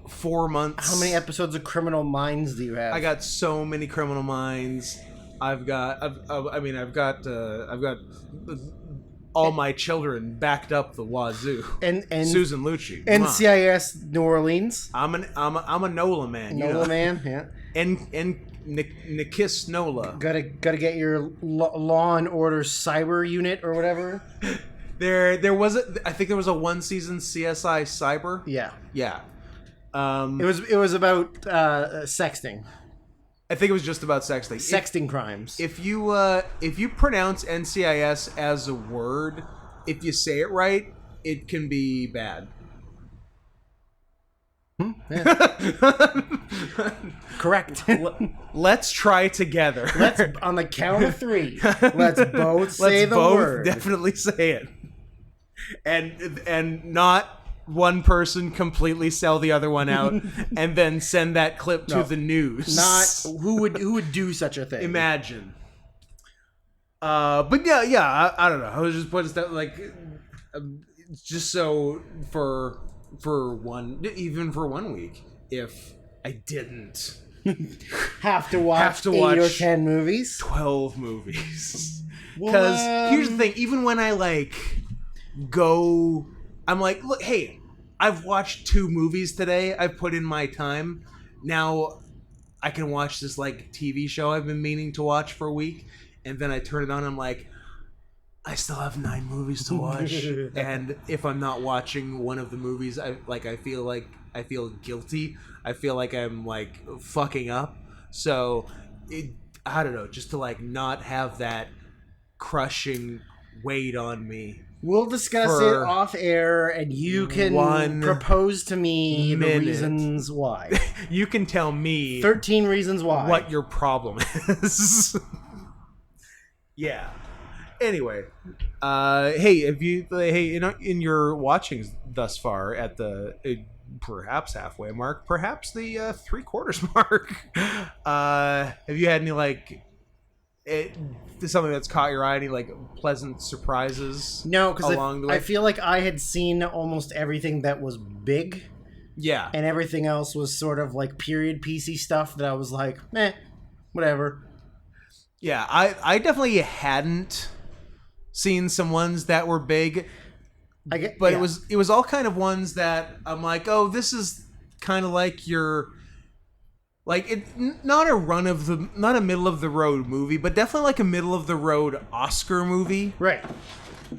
four months. How many episodes of Criminal Minds do you have? I got so many Criminal Minds. I've got all my children backed up the wazoo. And Susan Lucci. NCIS New Orleans. I'm a NOLA man. NOLA man, yeah. And Nikis NOLA. Gotta get your Law and Order cyber unit or whatever. I think there was a one season CSI Cyber. Yeah. It was about sexting. I think it was just about sexting. Sexting crimes. If you pronounce NCIS as a word, if you say it right, it can be bad. Yeah. Correct. Let's try together. Let's on the count of 3. Let's both say the word. Definitely say it. And not one person completely sell the other one out and then send that clip to the news. Not who would do such a thing. Imagine. But yeah, I don't know. I was just putting stuff like just so for 1 week, if I didn't have to watch 8 or 10 movies, 12 movies. Because here's the thing: even when I I'm like, look, hey, I've watched 2 movies today. I've put in my time. Now I can watch this TV show I've been meaning to watch for a week, and then I turn it on. And I'm like, I still have 9 movies to watch, and if I'm not watching one of the movies, I feel guilty. I feel like I'm like fucking up. So I don't know, just to like not have that crushing weight on me. We'll discuss it For off air, and you can 1 propose to me the minute. reasons why. You can tell me 13 reasons why. what your problem is. Yeah. Anyway, in your watchings thus far at the perhaps halfway mark, perhaps the 3/4 mark, have you had any like something that's caught your eye, any like pleasant surprises? No, because along the way? I feel like I had seen almost everything that was big. Yeah. And everything else was sort of like period piecey stuff that I was like, whatever. Yeah, I definitely hadn't seen some ones that were big, but yeah. it was all kind of ones that I'm like, oh, this is kind of like your, like, not a middle of the road movie, but definitely like a middle of the road Oscar movie, Right.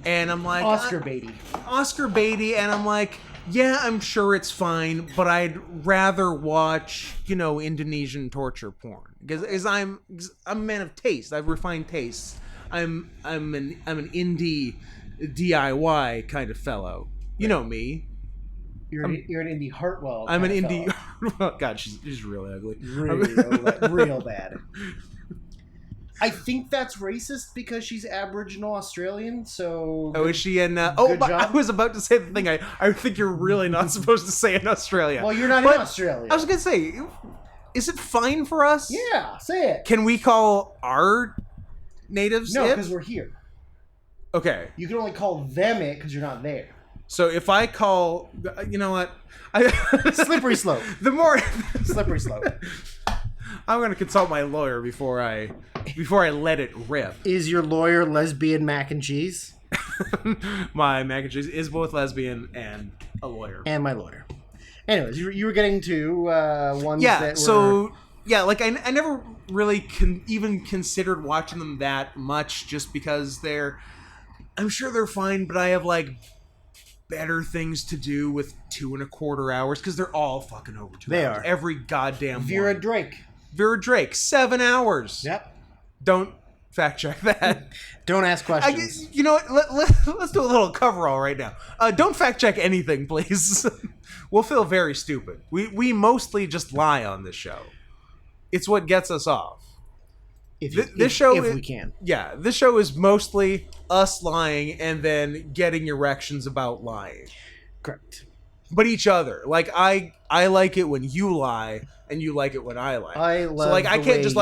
and I'm like Oscar baity, and I'm like, yeah, I'm sure it's fine, but I'd rather watch, Indonesian torture porn because I'm a man of taste. I've refined tastes. I'm an indie DIY kind of fellow. You know me. You're an indie Hartwell. I'm an indie. Fellow. God, she's really ugly. Real bad. I think that's racist because she's Aboriginal Australian. So is she in? But I was about to say the thing. I think you're really not supposed to say in Australia. Well, you're not in Australia. I was gonna say, is it fine for us? Yeah, say it. Can we call our natives? No, because we're here. Okay. You can only call them it because you're not there. So if I call, you know what? Slippery slope. The more slippery slope. I'm going to consult my lawyer before I let it rip. Is your lawyer lesbian mac and cheese? My mac and cheese is both lesbian and a lawyer. And my lawyer. Anyways, you were getting to ones that were... So, yeah, like I never really even considered watching them that much just because I'm sure they're fine, but I have like better things to do with 2.25 hours because they're all fucking over 2 hours. They are. Every goddamn Vera one. Drake, 7 hours. Yep. Don't fact check that. Don't ask questions. You know what? Let's do a little coverall right now. Don't fact check anything, please. We'll feel very stupid. We mostly just lie on this show. It's what gets us off. If we can. Yeah, this show is mostly us lying and then getting erections about lying. Correct. But each other. Like, I like it when you lie, and you like it when I lie. I can't just,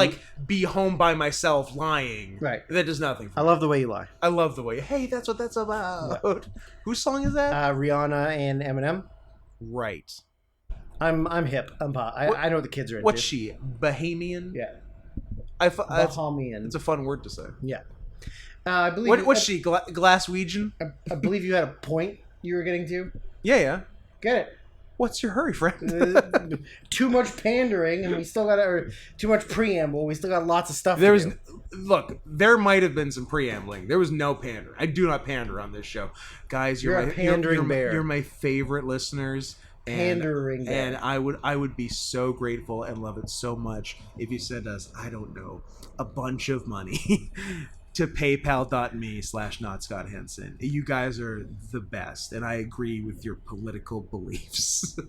be home by myself lying. Right. That does nothing for me. I love the way you lie. I love the way, hey, that's what that's about. Right. Whose song is that? Rihanna and Eminem. Right. I'm hip. I know what the kids are into. What's she? Bahamian? Yeah. Bahamian. It's a fun word to say. Yeah. I believe. What's she? Glaswegian? I believe you had a point you were getting to. Yeah. Get it. What's your hurry, friend? Too much pandering, and we still got too much preamble. We still got lots of stuff. Look, there might have been some preambling. There was no pander. I do not pander on this show, guys. You're a pandering bear. You're my favorite listeners. Pandering bear. And I would be so grateful and love it so much if you send us, I don't know, a bunch of money to paypal.me/notscotthenson. You guys are the best, and I agree with your political beliefs.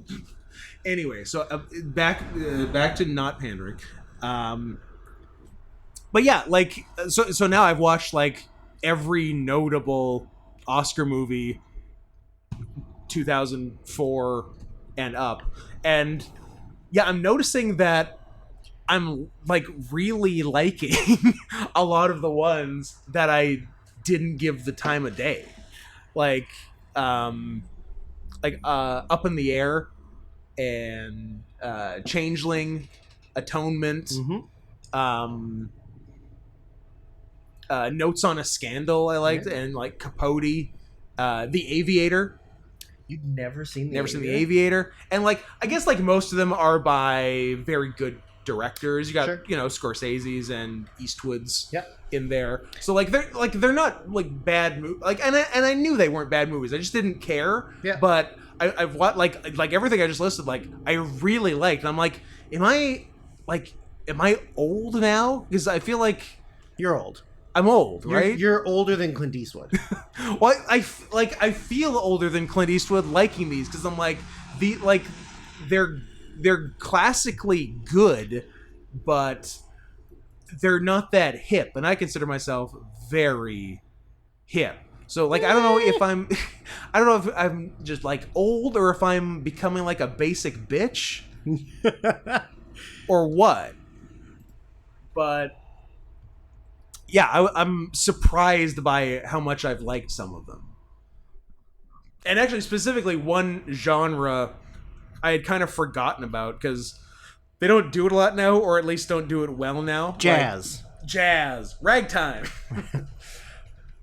Anyway, so back to not pandering. But yeah, like so now I've watched like every notable Oscar movie 2004 and up, and yeah, I'm noticing that I'm like really liking a lot of the ones that I didn't give the time of day, like Up in the Air and Changeling, Atonement, Notes on a Scandal I liked, and like Capote, The Aviator. You've never seen the Aviator, and like I guess like most of them are by very good directors. You got Sure. Scorsese's and Eastwood's Yep. in there. So they're not like bad and I knew they weren't bad movies. I just didn't care. Yeah. But I've watched like everything I just listed. Like I really liked. And I'm like, am I old now? Because I feel like You're old. I'm old, right? You're older than Clint Eastwood. Well, I feel older than Clint Eastwood liking these because I'm like they're classically good, but they're not that hip, and I consider myself very hip. So like I don't know if I'm just like old or if I'm becoming like a basic bitch or what. But yeah, I'm surprised by how much I've liked some of them. And actually, specifically, one genre I had kind of forgotten about because they don't do it a lot now, or at least don't do it well now. Jazz. Jazz. Ragtime.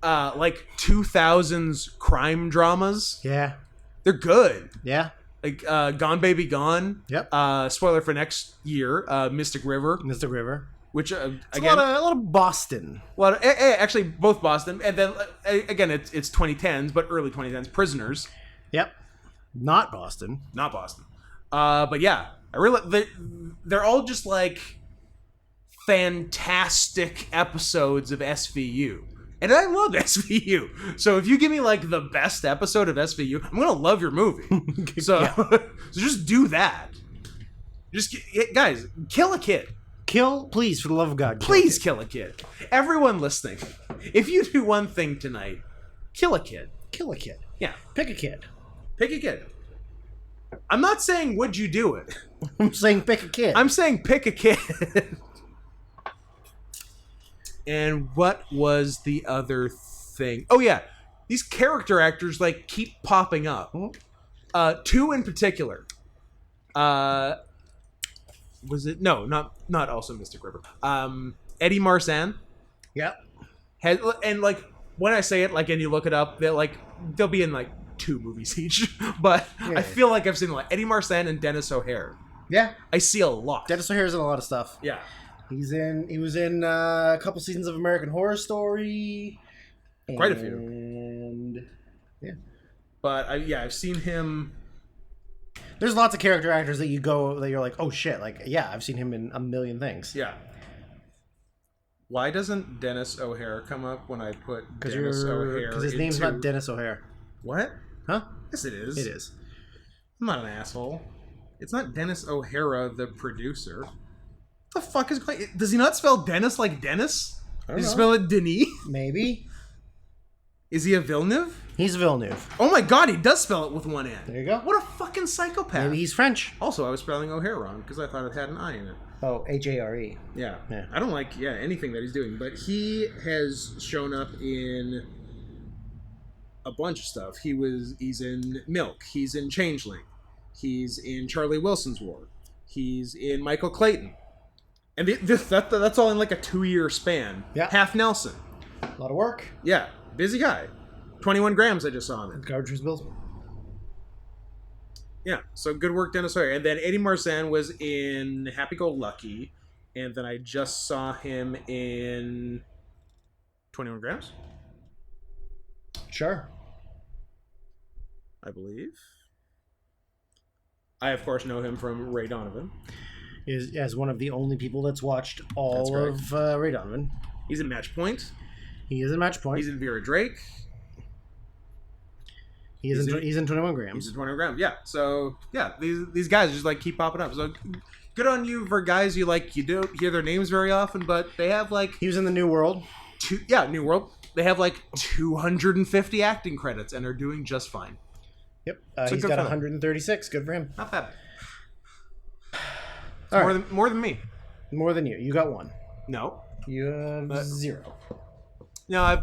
Like 2000s crime dramas. Yeah. They're good. Yeah. Like Gone Baby Gone. Yep. Spoiler for next year, Mystic River. Mystic River. Which It's again, a lot of Boston. actually both Boston, and then again it's 2010s, but early 2010s. Prisoners, Yep. Not Boston. not Boston. But yeah, they're all just like fantastic episodes of SVU, and I love SVU. So if you give me like the best episode of SVU, I'm gonna love your movie. So so just do that. Just guys, kill a kid. Please, for the love of God. Please kill a kid. Everyone listening, if you do one thing tonight, kill a kid. Kill a kid. Yeah. Pick a kid. Pick a kid. I'm not saying would you do it. I'm saying pick a kid. I'm saying pick a kid. And what was the other thing? Oh yeah, these character actors like keep popping up. Two in particular. Was it not also Mystic River? Eddie Marsan. Yep. And like when I say it, like, and you look it up, they'll be in like 2 movies each. But Yeah. I feel like I've seen like Eddie Marsan and Dennis O'Hare. Yeah. I see a lot. Dennis O'Hare's in a lot of stuff. Yeah. He was in a couple seasons of American Horror Story. Quite a few. And yeah. But I've seen him. There's lots of character actors that you're like, oh shit, like yeah, I've seen him in a million things. Yeah. Why doesn't Dennis O'Hare come up when I put Dennis O'Hare? Because his name's not Dennis O'Hare. What? Huh? Yes, it is. It is. I'm not an asshole. It's not Dennis O'Hara, the producer. What the fuck is going? Does he not spell Dennis like Dennis? I don't Does he know. spell it Denis? Maybe. Is he a Villeneuve? He's Villeneuve. Oh my god, he does spell it with one N. There you go. What a fucking psychopath. Maybe he's French. Also, I was spelling O'Hare wrong because I thought it had an I in it. Oh, H-A-R-E. Yeah. Yeah. I don't like anything that he's doing, but he has shown up in a bunch of stuff. He's in Milk. He's in Changeling. He's in Charlie Wilson's War. He's in Michael Clayton. And that's all in like a 2-year span. Yeah. Half Nelson. A lot of work. Yeah. Busy guy. 21 Grams I just saw him in. Garbage bills. Yeah, so good work, Dennis O'Hare. And then Eddie Marsan was in Happy Go Lucky, and then I just saw him in 21 Grams, Sure. I believe. I, of course, know him from Ray Donovan. Is as one of the only people that's watched all That's right. of Ray Donovan. He's in Match Point. He is in Match Point. He's in Vera Drake. He's in 21 Grams. He's in 21 Grams, yeah. So, yeah, these guys just, like, keep popping up. So, good on you for guys you don't hear their names very often, but they have, like... He was in the New World. New World. They have, like, 250 acting credits and are doing just fine. Yep. So He's good got for them. 136. Good for him. Not bad. All right. More than me. More than you. You got 1. No. You have 0. No, I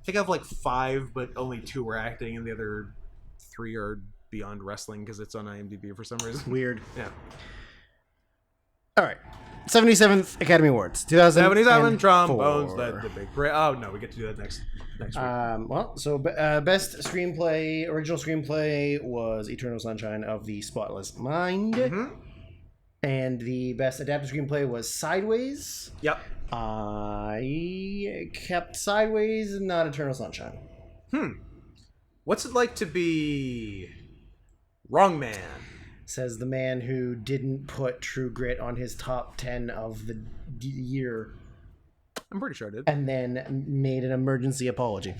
think I have like 5, but only 2 are acting, and the other 3 are beyond wrestling because it's on IMDb for some reason. Weird. Yeah. All right. 77th Academy Awards. 77 trombones led the big parade. Oh no, we get to do that next week. Best screenplay, original screenplay was Eternal Sunshine of the Spotless Mind. Mm-hmm. And the best adapted screenplay was Sideways. Yep. I kept Sideways, not Eternal Sunshine. What's it like to be Wrong Man? Says the man who didn't put True Grit on his top 10 of the year I'm pretty sure I did. and then made an emergency apology.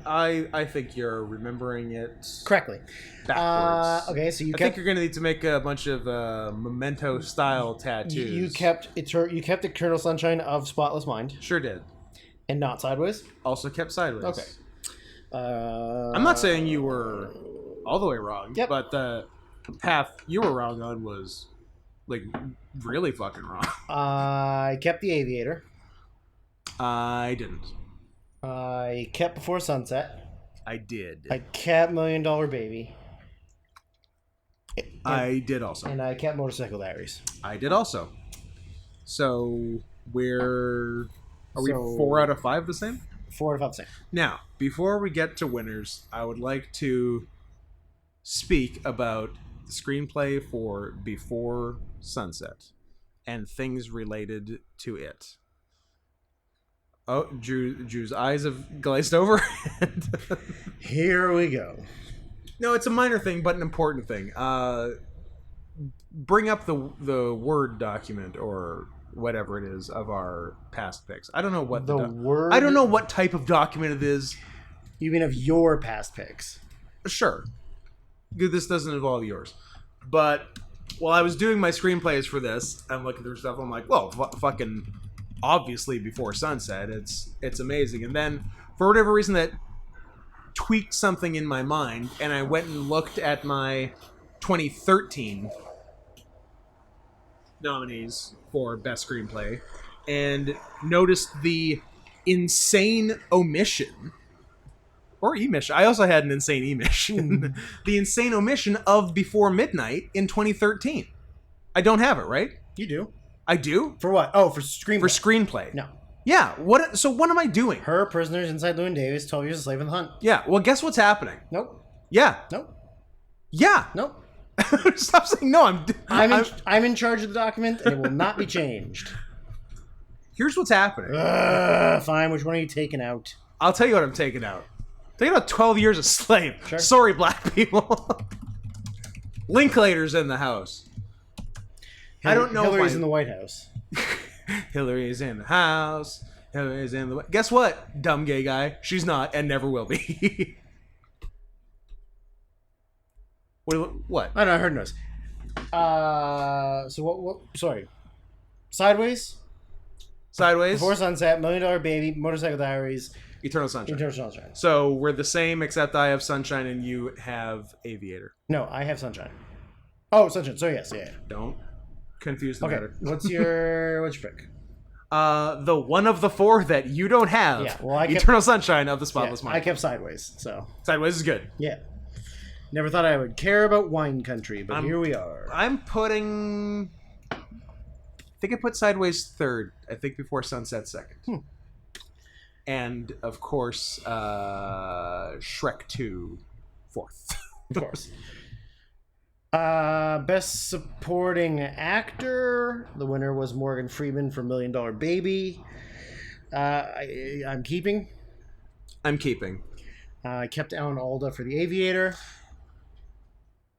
I think you're remembering it Correctly. backwards. Okay, so you I kept think you're going to need to make a bunch of memento-style tattoos. you kept Eternal Sunshine of Spotless Mind Sure did. and not Sideways. Also kept Sideways. Okay. I'm not saying you were all the way wrong, Yep. but the path you were wrong on was, like, really fucking wrong. I kept The Aviator. I didn't. I kept Before Sunset. I did. I kept $1 Million Baby. I did also. And I kept Motorcycle Diaries. I did also. So are we So- 4 out of 5 the same? 4 out of 5 the same. Now, before we get to winners, I would like to speak about the screenplay for Before Sunset and things related to it. Oh, Drew's eyes have glazed over. Here we go. No, it's a minor thing, but an important thing. Bring up the Word document or whatever it is of our past picks. I don't know what Word. I don't know what type of document it is. You mean of your past picks? Sure. This doesn't involve yours. But while I was doing my screenplays for this, I'm looking through stuff. I'm like, well, fucking obviously Before Sunset. It's amazing. And then for whatever reason that tweaked something in my mind, and I went and looked at my 2013 nominees for Best Screenplay and noticed the insane omission. Or emission. I also had an insane emission. The insane omission of Before Midnight in 2013. I don't have it, right? You do. I do? For what? Oh, for screenplay. For screenplay. No. Yeah. So what am I doing? Her Prisoners Inside Llewyn Davis, 12 Years a Slave in the Hunt. Yeah. Well, guess what's happening? Nope. Yeah. Nope. Yeah. Nope. Stop saying no. I'm in charge of the document, and it will not be changed. Here's what's happening. Fine. Which one are you taking out? I'll tell you what I'm taking out. Taking out 12 Years a Slave. Sure. Sorry, black people. Linklater's in the house. I don't know. Hillary's in the White House. Hillary's in the house. Hillary's in the... Guess what, dumb gay guy? She's not and never will be. What? I know. I heard noise. So what? Sorry. Sideways. Sideways. Before Sunset. $1 Million Baby. Motorcycle Diaries. Eternal Sunshine. Eternal Sunshine. So we're the same, except I have Sunshine and you have Aviator. No, I have Sunshine. Oh, Sunshine. So yes, yeah. Don't confuse the Okay. matter. What's your pick? The one of the 4 that you don't have. Yeah, well, I kept- Eternal Sunshine of the Yeah, Spotless I Mind. kept Sideways. So Sideways is good. yeah. Never thought I would care about wine country, but here we are. I'm putting... I think I put Sideways 3rd. I think Before Sunset 2nd. And, of course, Shrek 2 4th. Of course. Best supporting actor. The winner was Morgan Freeman for $1 Million Baby. I'm keeping. I'm keeping. I kept Alan Alda for The Aviator.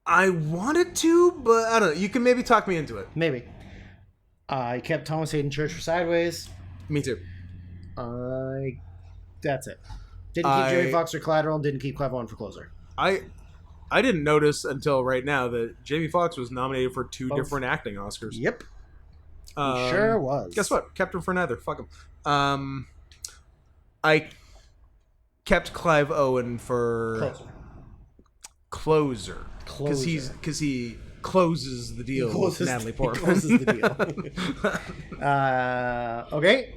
I wanted to, but I don't know. You can maybe talk me into it. Maybe. I kept Thomas Hayden Church for Sideways. Me too. That's it. Didn't keep Jerry Fox for Collateral. Didn't keep Cleavon for Closer. I didn't notice until right now that Jamie Foxx was nominated for 2 different acting Oscars. Yep. He sure was. Guess what? Kept him for neither. Fuck him. I kept Clive Owen for Closer. Because he closes the deal with Natalie Portman. He closes the deal. Okay.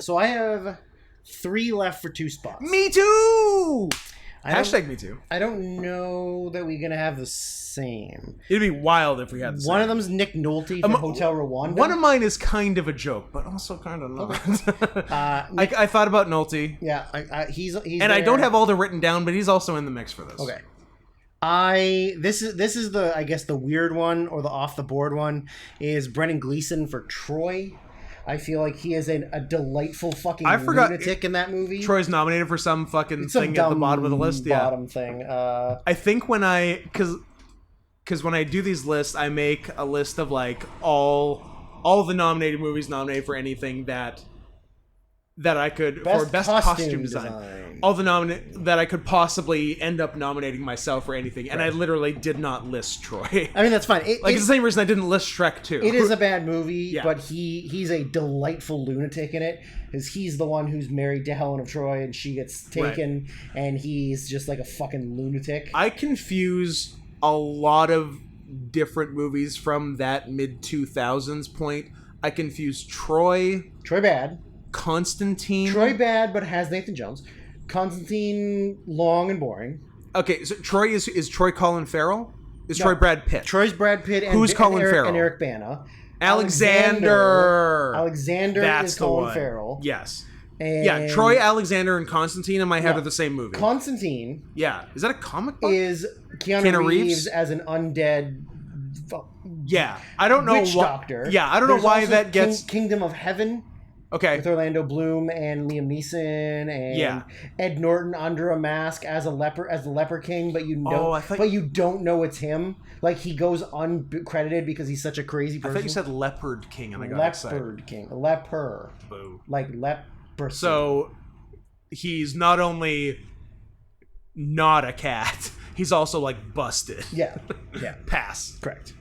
So I have 3 left for 2 spots. Me too! Hashtag me too. I don't know that we're going to have the same. It'd be wild if we had the same. One of them's Nick Nolte from Hotel Rwanda. One of mine is kind of a joke, but also kind of not. Okay. I thought about Nolte. Yeah, he's and there. I don't have Alda written down, but he's also in the mix for this. Okay. This is the, I guess, the weird one or the off the board one is Brendan Gleeson for Troy. I feel like he is a delightful fucking lunatic in that movie. Troy's nominated for some fucking thing at the bottom of the list. Bottom thing. I think when because when I do these lists, I make a list of like all the nominated movies nominated for anything that I could for best costume design. All the that I could possibly end up nominating myself for anything, and I literally did not list Troy. I mean, that's fine. It's the same reason I didn't list Shrek 2. It is a bad movie, but he's a delightful lunatic in it, because he's the one who's married to Helen of Troy, and she gets taken, and he's just like a fucking lunatic. I confuse a lot of different movies from that mid-2000s point. I confuse Troy bad. Constantine. Troy bad, but has Nathan Jones. Constantine long and boring. Okay, so Troy is Troy Colin Farrell? Is Troy Brad Pitt? Troy's Brad Pitt and who's Colin Farrell? And Eric Bana. Alexander is Colin Farrell. Yes. And Troy, Alexander, and Constantine in my head are the same movie. Constantine. Yeah. Is that a comic book? Is Keanu Reeves as an undead. Yeah. I don't know witch doctor. Yeah, I don't know why that gets Kingdom of Heaven. Okay. With Orlando Bloom and Liam Neeson and Ed Norton under a mask as the Leper King, but you don't know it's him. Like, he goes uncredited because he's such a crazy person. I thought you said Leopard King, and I got excited. Leopard King. Leper. Boo. Like leper. So he's not only not a cat, he's also like busted. Yeah. Pass. Correct.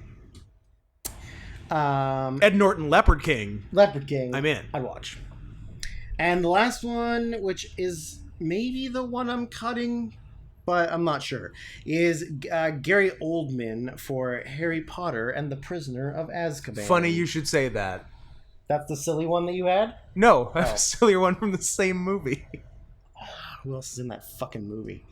Ed Norton, Leopard King. I'm in. I'd watch. And the last one, which is maybe the one I'm cutting, but I'm not sure, is Gary Oldman for Harry Potter and the Prisoner of Azkaban. Funny you should say that. That's the silly one that you had? No, I have a sillier one from the same movie. Who else is in that fucking movie?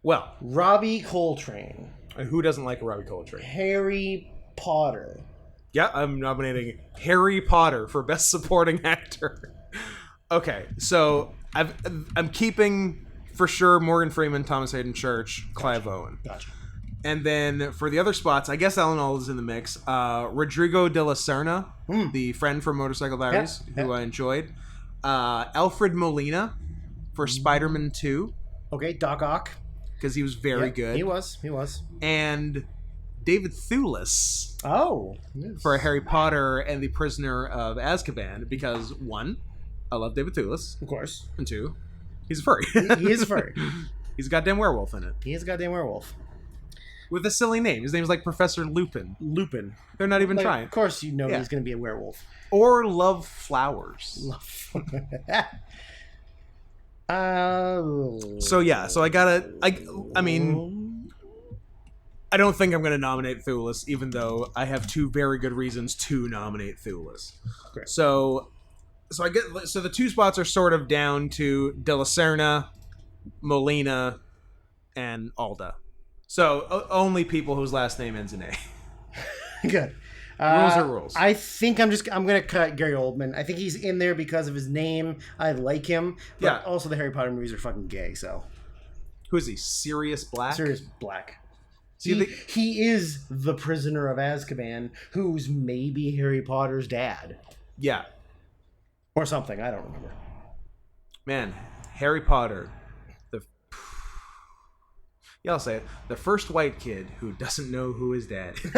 Well, Robbie Coltrane. Who doesn't like Robbie Coltrane? Harry Potter. Yeah, I'm nominating Harry Potter for Best Supporting Actor. Okay, so I'm keeping for sure Morgan Freeman, Thomas Hayden Church, Clive Owen. Gotcha. And then for the other spots, I guess Alan Alda's in the mix. Rodrigo de la Serna, the friend from Motorcycle Diaries, who I enjoyed. Alfred Molina for Spider-Man 2. Okay, Doc Ock. Because he was very good. He was. And David Thewlis. Oh. Yes. For Harry Potter and the Prisoner of Azkaban. Because, one, I love David Thewlis. Of course. And two, he's a furry. He is a furry. He's a goddamn werewolf in it. He is a goddamn werewolf. With a silly name. His name's like Professor Lupin. They're not even trying. Of course you know he's going to be a werewolf. Or love flowers. So I gotta... I mean... I don't think I'm going to nominate Thewlis, even though I have two very good reasons to nominate Thewlis. Great. So the two spots are sort of down to De La Serna, Molina, and Alda. So only people whose last name ends in A. Good. Rules are rules. I think I'm going to cut Gary Oldman. I think he's in there because of his name. I like him. But also the Harry Potter movies are fucking gay, so. Who is he? Sirius Black? Sirius Black. He is the Prisoner of Azkaban, who's maybe Harry Potter's dad. Yeah. Or something. I don't remember. Man, Harry Potter. I'll say it. The first white kid who doesn't know who his dad is.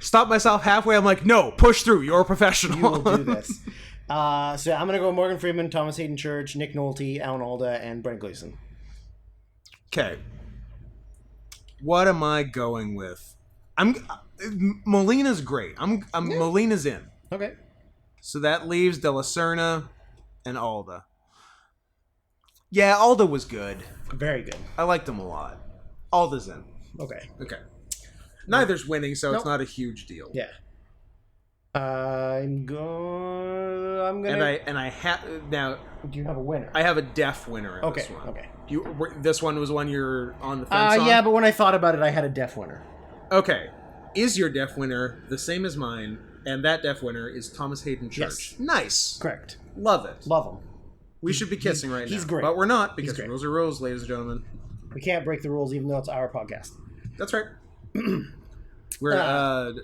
Stop myself halfway. I'm like, no, push through. You're a professional. You will do this. So I'm going to go Morgan Freeman, Thomas Hayden Church, Nick Nolte, Alan Alda, and Brent Gleeson. Okay. What am I going with? Molina's great. Molina's in. Okay. So that leaves De La Serna and Alda. Yeah, Alda was good. Very good. I liked him a lot. Alda's in. Okay. Neither's winning, so it's not a huge deal. Yeah. I'm gonna. And I have now. Do you have a winner? I have a deaf winner in this one. Okay. This one was one you're on the fence on? Yeah, but when I thought about it, I had a deaf winner. Okay. Is your deaf winner the same as mine? And that deaf winner is Thomas Hayden Church. Yes. Nice. Correct. Love it. Love him. We should be kissing right now. He's great. But we're not, because rules are rules, ladies and gentlemen. We can't break the rules, even though it's our podcast. That's right. We're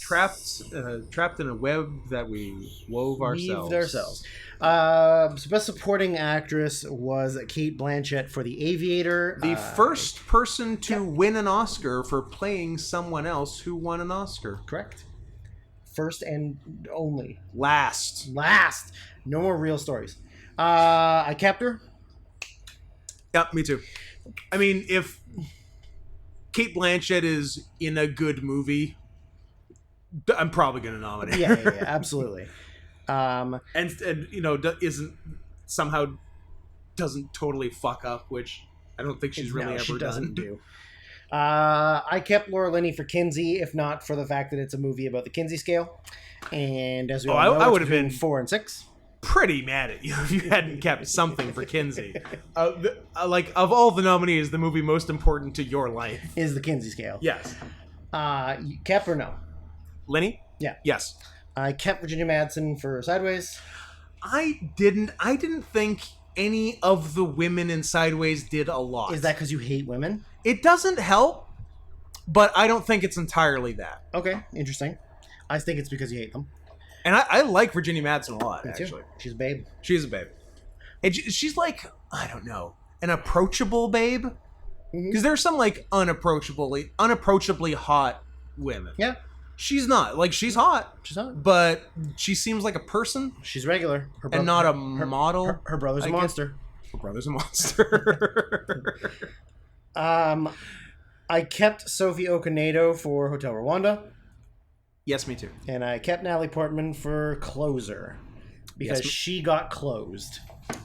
trapped in a web that we wove ourselves. So best supporting actress was Cate Blanchett for The Aviator. The first person to win an Oscar for playing someone else who won an Oscar. Correct. First and only. Last. No more real stories. I kept her. Yeah, me too. I mean, if Cate Blanchett is in a good movie, I'm probably going to nominate her. Yeah, absolutely. And you know, doesn't totally fuck up, which I don't think she's really ever doesn't done. do. I kept Laura Linney for Kinsey, if not for the fact that it's a movie about the Kinsey scale. And as we all know, I would have been been 4 and 6. Pretty mad at you if you hadn't kept something for Kinsey. Like, of all the nominees, the movie most important to your life Is the Kinsey scale. Yes. You kept or no? Lenny? Yeah. Yes. I kept Virginia Madsen for Sideways. I didn't think any of the women in Sideways did a lot. Is that because you hate women? It doesn't help, but I don't think it's entirely that. Okay, interesting. I think it's because you hate them. And I like Virginia Madsen a lot, Me too. actually. She's a babe. She's a babe. And she's like, I don't know, an approachable babe? Because there's some, like, unapproachably hot women. Yeah. She's not. Like, she's hot. She's not. But she seems like a person. She's regular. And not a model. Her brother's a monster. Her brother's a monster. I kept Sophie Okonedo for Hotel Rwanda. Yes, me too. And I kept Natalie Portman for Closer. Because she got closed.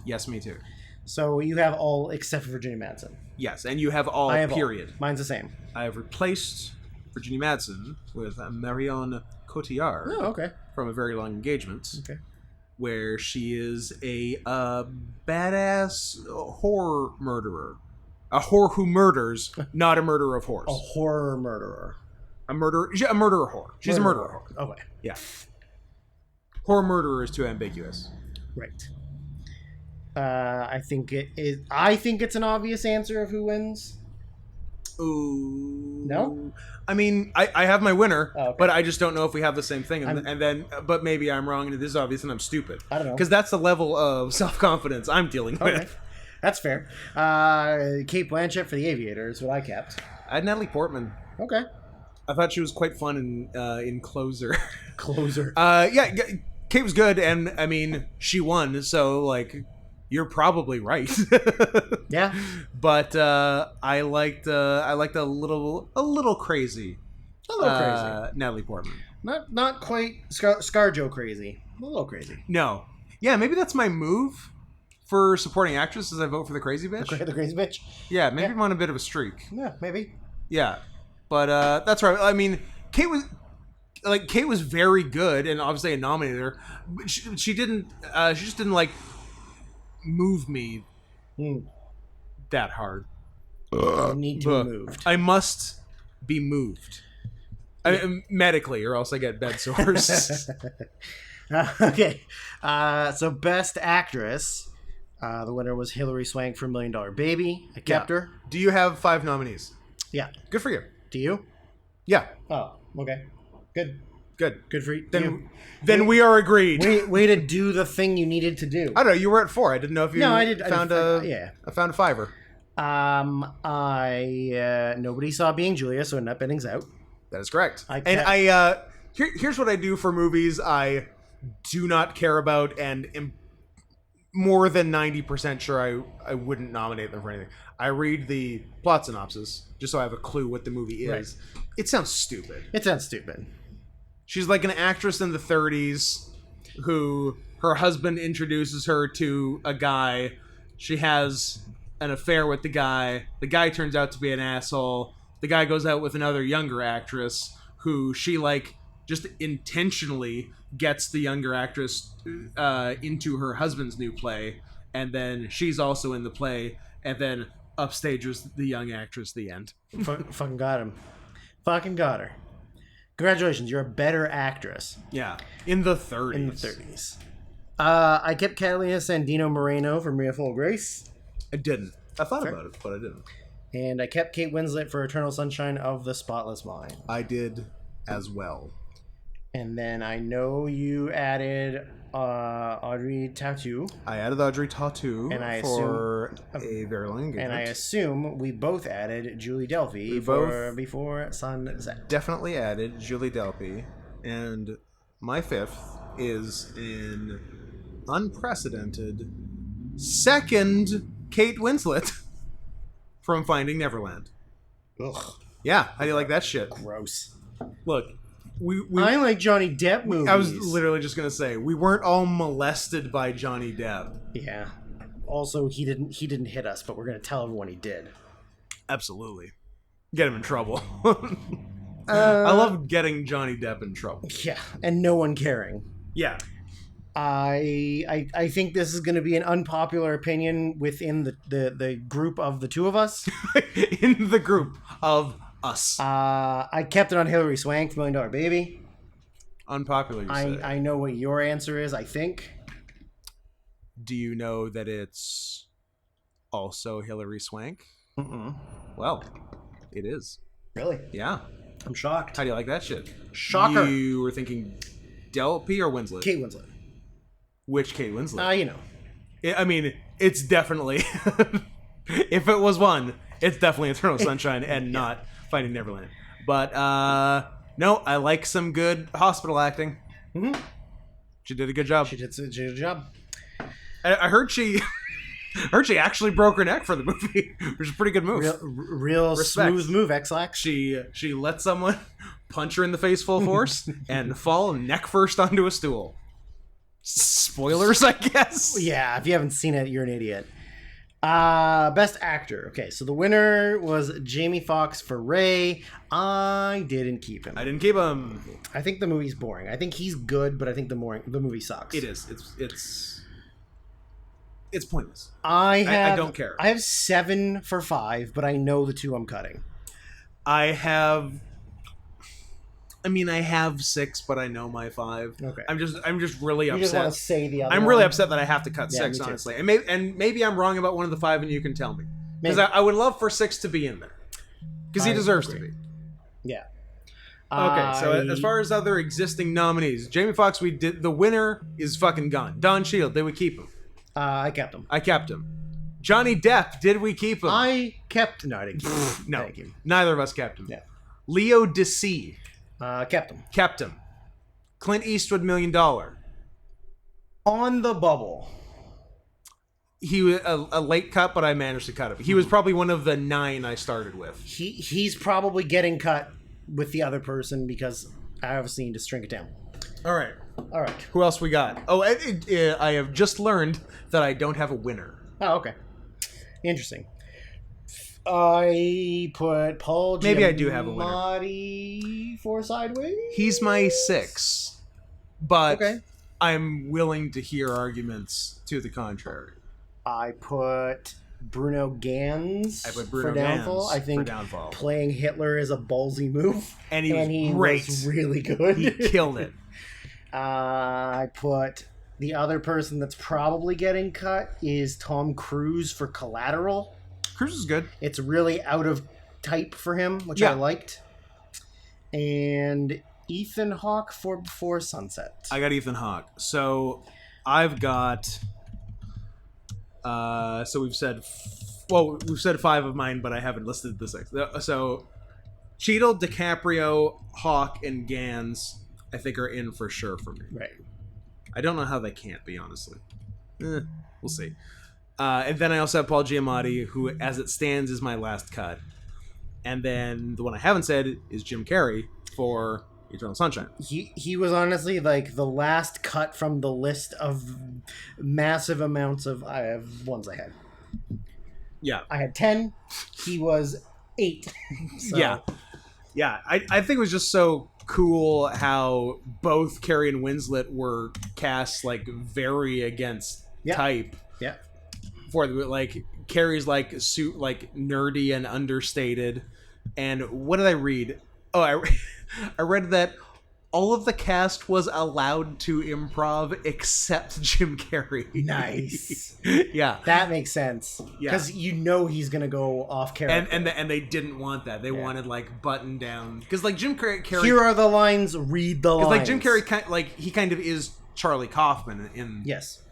Yes, me too. So you have all except for Virginia Madsen. Yes, and you have all, I have period. All. Mine's the same. I have replaced Virginia Madsen with Marion Cotillard. Oh, okay. From A Very Long Engagement. Okay. Where she is a badass whore murderer. A whore who murders, not a murderer of whores. A horror murderer. A murderer whore. She's a murderer whore. Okay. Yeah. Horror murderer is too ambiguous. Right. I think it is. I think it's an obvious answer of who wins. Ooh. No? I mean, I have my winner, okay. but I just don't know if we have the same thing. But maybe I'm wrong and it is obvious and I'm stupid. I don't know. Because that's the level of self-confidence I'm dealing with. That's fair. Cate Blanchett for The Aviator is what I kept. I had Natalie Portman. Okay. I thought she was quite fun in Closer. Closer. Yeah, Kate was good, and I mean, she won, so like, you're probably right. Yeah. But I liked a little crazy. A little crazy. Natalie Portman. Not quite ScarJo crazy. A little crazy. No. Yeah, maybe that's my move for supporting actress is I vote for the crazy bitch. The crazy bitch. Yeah, maybe I'm on a bit of a streak. Yeah, maybe. Yeah. But that's right. I mean, Kate was very good, and obviously I nominated her. But she just didn't like move me that hard. You need to be moved. I must be moved. Medically, or else I get bed sores. Okay. So best actress. The winner was Hilary Swank for $1 Million Baby. I kept her. Do you have 5 nominees? Yeah. Good for you. Do you? Yeah. Oh, okay. Good. Good for you. Then we are agreed. Way to do the thing you needed to do. I don't know. You were at 4. I didn't know if you I found a fiver. Nobody saw Being Julia, so Annette Bening's out. That is correct. Here's what I do for movies I do not care about and am more than 90% sure I wouldn't nominate them for anything. I read the plot synopsis just so I have a clue what the movie is. Right. It sounds stupid. She's like an actress in the 30s who her husband introduces her to a guy. She has an affair with the guy. The guy turns out to be an asshole. The guy goes out with another younger actress who she like just intentionally gets the younger actress into her husband's new play, and then she's also in the play, and then upstages the young actress. The end. Fucking got him. Fucking got her. Congratulations, you're a better actress. Yeah, in the 30s. I kept Catalina Sandino Moreno for Maria Full of Grace. I didn't. I thought about it, but I didn't. And I kept Kate Winslet for Eternal Sunshine of the Spotless Mind. I did as well. And then I know you added Audrey Tautou. I added Audrey Tautou for a very long engagement. And I assume we both added Julie Delpy for Before Sunset. Definitely added Julie Delpy. And my fifth is an unprecedented second Kate Winslet from Finding Neverland. Ugh. Yeah, how do you like that shit? Gross. Look, I like Johnny Depp movies. I was literally just gonna say we weren't all molested by Johnny Depp. Yeah. Also, he didn't hit us, but we're gonna tell everyone he did. Absolutely, get him in trouble. I love getting Johnny Depp in trouble. Yeah, and no one caring. Yeah. I think this is going to be an unpopular opinion within the group of the two of us. In the group of us. I kept it on Hilary Swank, $1 Million Baby. Unpopular, you say. I know what your answer is, I think. Do you know that it's also Hilary Swank? Mm-mm. Well, it is. Really? Yeah. I'm shocked. How do you like that shit? Shocker. You were thinking Delpy or Winslet? Kate Winslet. Which Kate Winslet? You know. I mean, it's definitely... if it was one, it's definitely Eternal Sunshine and not Finding Neverland. But, no, I like some good hospital acting. Mm-hmm. She did a good job. She did a good job. I heard she... she actually broke her neck for the movie, which is a pretty good move. Real smooth move, X-Lax. She let someone punch her in the face full force and fall neck first onto a stool. Spoilers, I guess. Yeah, if you haven't seen it, you're an idiot. Best actor. Okay, so the winner was Jamie Foxx for Ray. I didn't keep him. I didn't keep him. I think the movie's boring. I think he's good, but I think the movie sucks. It is. It's pointless. I don't care. I have 7 for 5, but I know the 2 I'm cutting. I have 6, but I know my 5. Okay. I'm just really upset. You just want to say the other I'm one? really upset that I have to cut Yeah, 6, me too. honestly. And maybe I'm wrong about one of the 5, and you can tell me. Because Maybe. I would love for 6 to be in there. Because he deserves to be. Yeah. Okay, so as far as other existing nominees, Jamie Foxx, the winner is fucking gone. Don Cheadle, did we keep him? I kept him. I kept him. Johnny Depp, did we keep him? No, I didn't keep him. No, Thank you. neither of us kept him. Yeah. Leo DeC, Kept him. kept him. Clint Eastwood, $1 Million. On the bubble. He was a late cut, but I managed to cut him. He was probably one of the 9 I started with. He's probably getting cut with the other person because I obviously need to shrink it down. All right. Who Who else we got? Oh, I have just learned that I don't have a winner. Oh, okay. Interesting. I put Paul Giamatti Maybe I do have a winner. for Sideways. He's my 6, but Okay. I'm willing to hear arguments to the contrary. I put Bruno Gans I put Bruno for Downfall. Gans I think for Downfall. playing Hitler is a ballsy move. And he was great. Was really good. He killed it. I put the other person that's probably getting cut is Tom Cruise for Collateral. Cruise is good. It's really out of type for him, which Yeah. I liked. And Ethan Hawke for Before Sunset. I got Ethan Hawke. So I've got. So we've said 5 of mine, but I haven't listed the 6. So Cheadle, DiCaprio, Hawke, and Gans, I think, are in for sure for me. Right. I don't know how they can't be, honestly. We'll see. And then I also have Paul Giamatti, who, as it stands, is my last cut. And then the one I haven't said is Jim Carrey for Eternal Sunshine. He was honestly like the last cut from the list of massive amounts of ones I had. Yeah. I had 10. He was 8. So, Yeah. I think it was just so cool how both Carrey and Winslet were cast like very against type. Yeah. For the like Carrey's like nerdy and understated. And what did I read? Oh, I read that all of the cast was allowed to improv except Jim Carrey. Nice. Yeah. That makes sense. Yeah. Because he's going to go off character. And they didn't want that. They wanted like button down. Because like Jim Carrey. Here are the lines. Read the lines. Because like Jim Carrey, he kind of is Charlie Kaufman in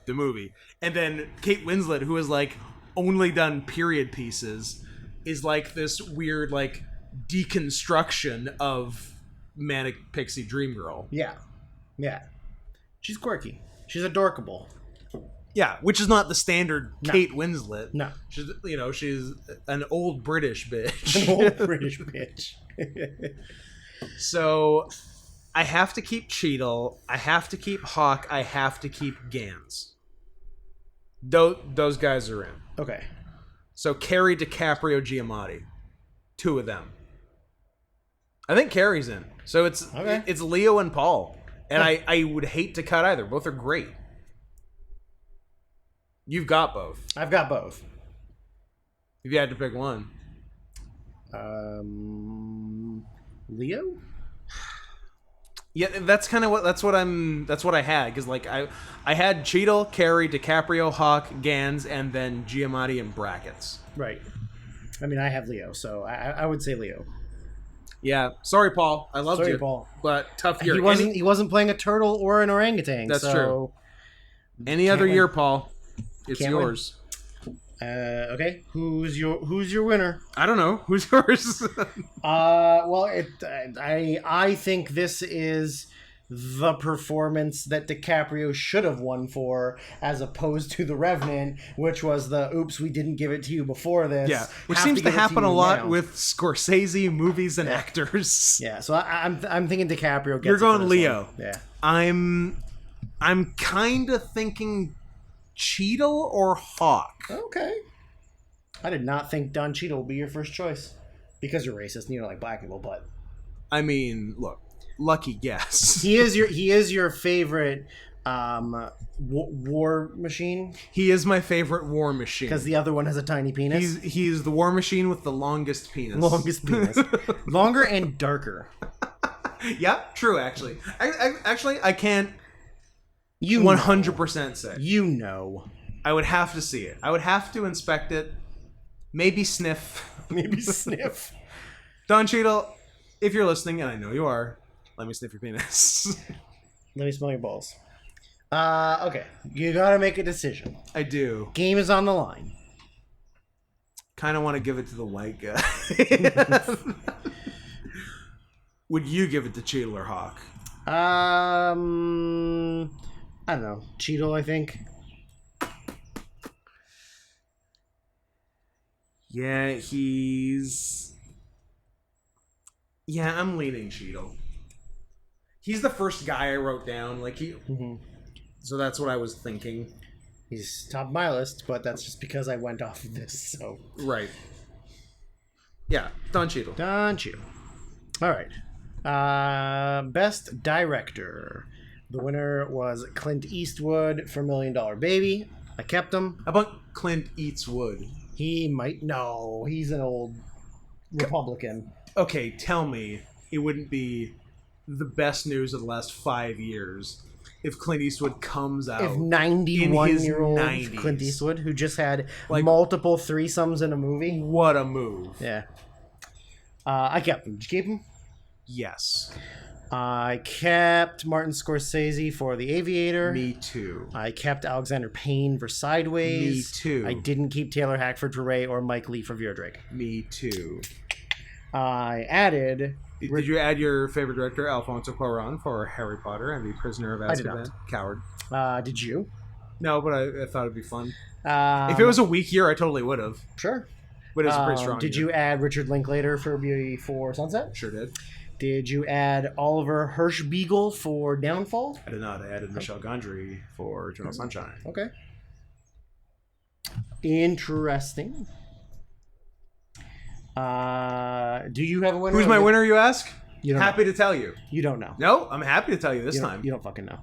the movie, and then Kate Winslet, who has like only done period pieces, is like this weird like deconstruction of Manic Pixie Dream Girl. Yeah. She's quirky. She's adorkable. Yeah, which is not the standard Kate Winslet. No. She's an old British bitch. An old British bitch. So I have to keep Cheadle, I have to keep Hawk, I have to keep Gans. Those guys are in. Okay. So Carrie, DiCaprio, Giamatti. 2 of them. I think Carrie's in. So it's Leo and Paul. And I would hate to cut either. Both are great. You've got both. I've got both. If you had to pick one. Leo? Yeah, that's what I had, because like I had Cheadle, Carey, DiCaprio, Hawk, Gans, and then Giamatti in brackets. Right. I mean, I have Leo, so I would say Leo. Yeah, sorry, Paul. I loved you, Paul. but tough year. He wasn't playing a turtle or an orangutan. That's so true. Any other year, Paul, it's Can't yours. Okay. Who's your winner? I don't know. Who's yours? Well, I think this is the performance that DiCaprio should have won for, as opposed to The Revenant, which was the "oops, we didn't give it to you before this." Yeah, which seems to happen a lot with Scorsese movies and actors. Yeah, so I'm thinking DiCaprio. You're going Leo. One. Yeah, I'm kind of thinking Cheadle or Hawk. Okay. I did not think Don Cheadle would be your first choice because you're racist and you don't like black people, but I mean, look, lucky guess. He is your favorite war machine. He is my favorite war machine because the other one has a tiny penis. He's the war machine with the longest penis. Longer and darker. Yeah, true. Actually, I can't. 100% say. I would have to see it. I would have to inspect it. Maybe sniff. Don Cheadle, if you're listening, and I know you are, let me sniff your penis. Let me smell your balls. Okay. You gotta make a decision. I do. Game is on the line. Kind of want to give it to the white guy. Would you give it to Cheadle or Hawk? I don't know. Cheadle, I think. Yeah, I'm leaning Cheadle. He's the first guy I wrote down. So that's what I was thinking. He's top of my list, but that's just because I went off of this. So right. Yeah, Don Cheadle. All right. Best director. The winner was Clint Eastwood for $1 Million Baby. I kept him. How about Clint Eats Wood? He might. No, he's an old Republican. Okay, tell me it wouldn't be the best news of the last 5 years if Clint Eastwood comes out. If 91-year-old Clint Eastwood, who just had multiple threesomes in a movie. What a move. Yeah. I kept him. Did you keep him? Yes. I kept Martin Scorsese for The Aviator. Me too. I kept Alexander Payne for Sideways. Me too. I didn't keep Taylor Hackford for Ray or Mike Leigh for Vera Drake. Me too. I added... Did you add your favorite director, Alfonso Cuarón, for Harry Potter and The Prisoner of Azkaban? I did not. Coward. Did you? No, but I thought it'd be fun. If it was a weak year, I totally would have. Sure. But it's a pretty strong Did year. you add Richard Linklater for Beauty for Sunset? Sure did. Did you add Oliver Hirschbiegel for Downfall? I did not. I added Michel Gondry for Eternal Sunshine. Okay. Interesting. Do you have a winner? Who's my winner, you ask? You don't happy know. to tell you. You don't know. No, I'm happy to tell you this time. You don't fucking know.